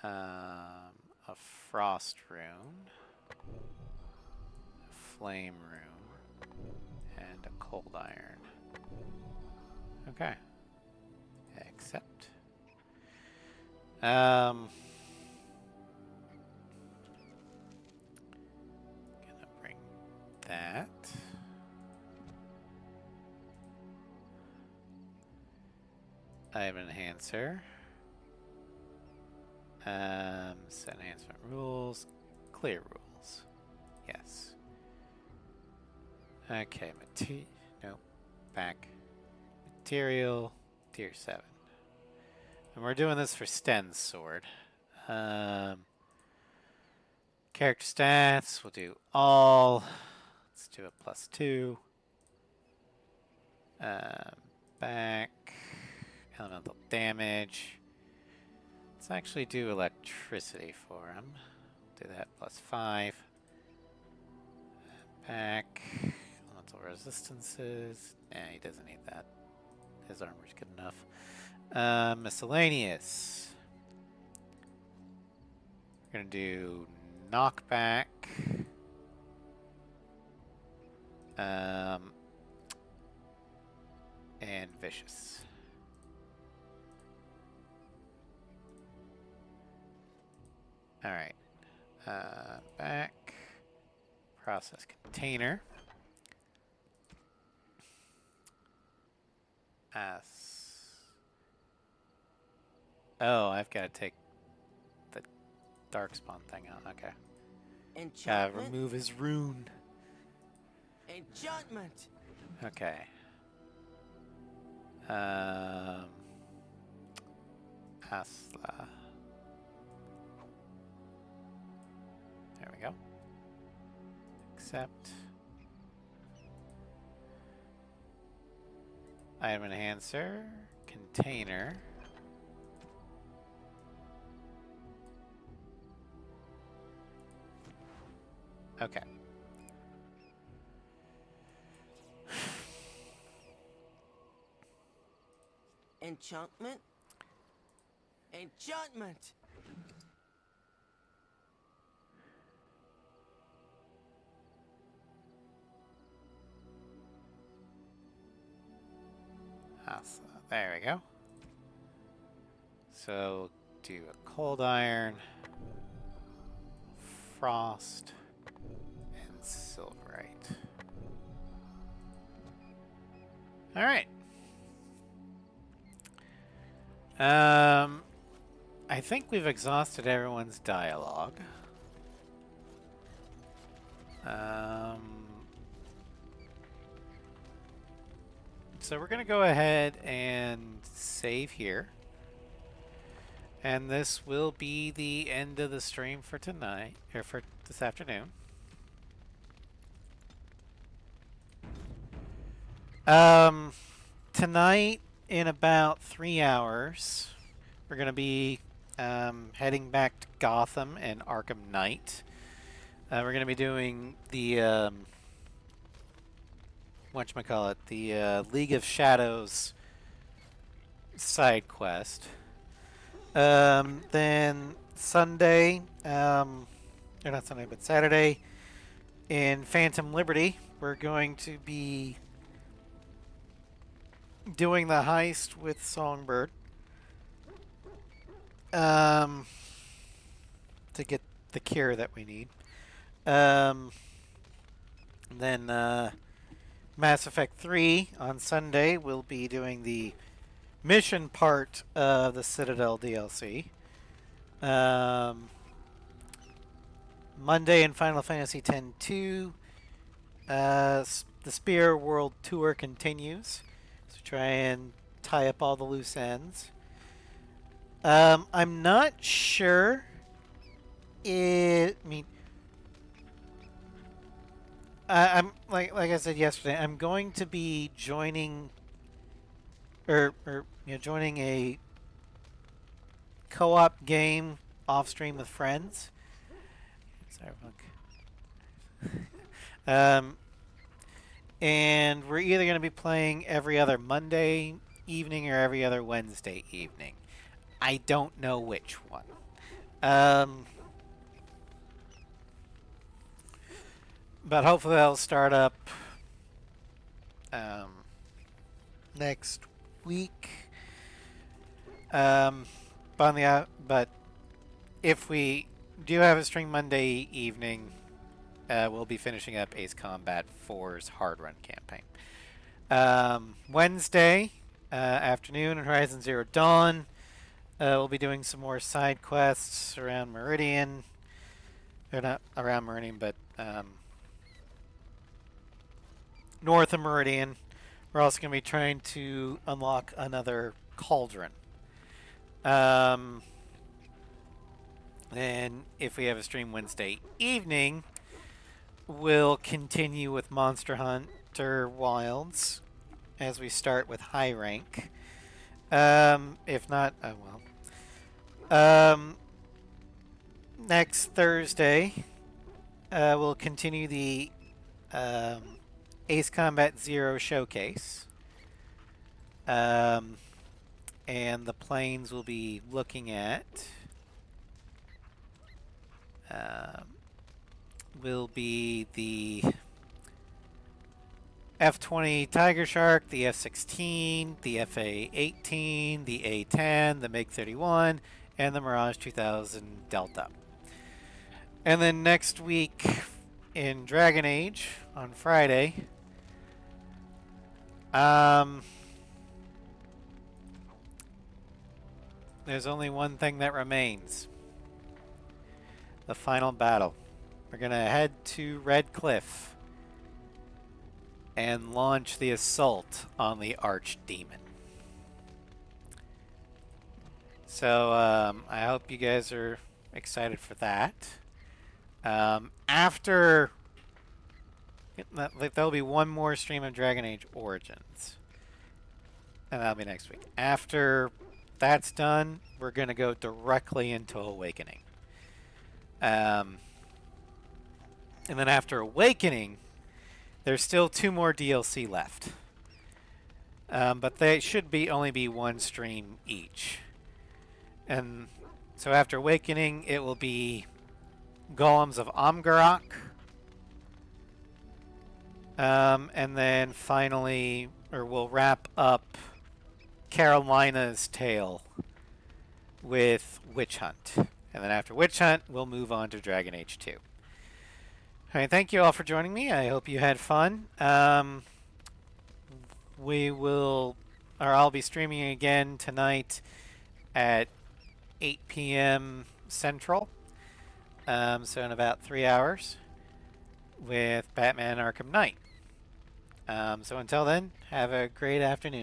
Speaker 1: a frost rune, a flame rune, and a cold iron. Okay. Accept. Gonna bring that. Item enhancer. Set enhancement rules. Clear rules. Yes. Okay, nope. Back. Material. Tier 7. And we're doing this for Sten's sword. Character stats. We'll do all. Let's do a +2. Back. Elemental damage. Let's actually do electricity for him. Do that +5. Back. Elemental resistances. Nah, he doesn't need that. His armor's good enough. Miscellaneous. We're gonna do knockback. And vicious. All right. Back. Process container. Oh, I've got to take the darkspawn thing out. Okay. Gotta remove his rune.
Speaker 17: Enchantment.
Speaker 1: Okay. Asla. There we go. Accept. Item enhancer. Container. Okay.
Speaker 17: Enchantment. Enchantment.
Speaker 1: Asla. There we go. So do a cold iron, frost, and silverite. All right. I think we've exhausted everyone's dialogue. So we're gonna go ahead and save here. And this will be the end of the stream for tonight, or for this afternoon. Tonight, in about 3 hours, we're going to be heading back to Gotham and Arkham Knight. We're going to be doing the, whatchamacallit, the League of Shadows side quest. Then Sunday, or not Sunday, but Saturday, in Phantom Liberty, we're going to be doing the heist with Songbird to get the cure that we need. Then Mass Effect 3 on Sunday, we'll be doing the mission part of the Citadel DLC. Monday in Final Fantasy X-2, the Spear World Tour continues. So try and tie up all the loose ends. I'm not sure. I'm like I said yesterday. I'm going to be joining, joining a co-op game off stream with friends. And we're either going to be playing every other Monday evening or every other Wednesday evening. I don't know which one. But hopefully that'll start up next week. But if we do have a stream Monday evening, we'll be finishing up Ace Combat 4's Hard Run campaign. Wednesday afternoon in Horizon Zero Dawn, we'll be doing some more side quests around Meridian. Or not around Meridian, but north of Meridian. We're also going to be trying to unlock another cauldron. Then if we have a stream Wednesday evening, we'll continue with Monster Hunter Wilds as we start with high rank. If not, oh well. Next Thursday, we'll continue the Ace Combat Zero showcase. And the planes we'll be looking at will be the F-20 Tiger Shark, the F-16, the FA-18, the A-10, the MiG-31, and the Mirage 2000 Delta. And then next week in Dragon Age on Friday, there's only one thing that remains. The final battle. We're going to head to Red Cliff and launch the assault on the Archdemon. So I hope you guys are excited for that. After... there'll be one more stream of Dragon Age Origins. And that'll be next week. After that's done, we're going to go directly into Awakening. And then after Awakening, there's still 2 more DLC left. But they should only be one stream each. And so after Awakening, it will be Golems of Amgarok. And then finally, we'll wrap up Carolina's Tale with Witch Hunt. And then after Witch Hunt, we'll move on to Dragon Age 2. Alright, thank you all for joining me. I hope you had fun. I'll be streaming again tonight at 8 p.m. Central. So in about 3 hours with Batman Arkham Knight. So until then, have a great afternoon.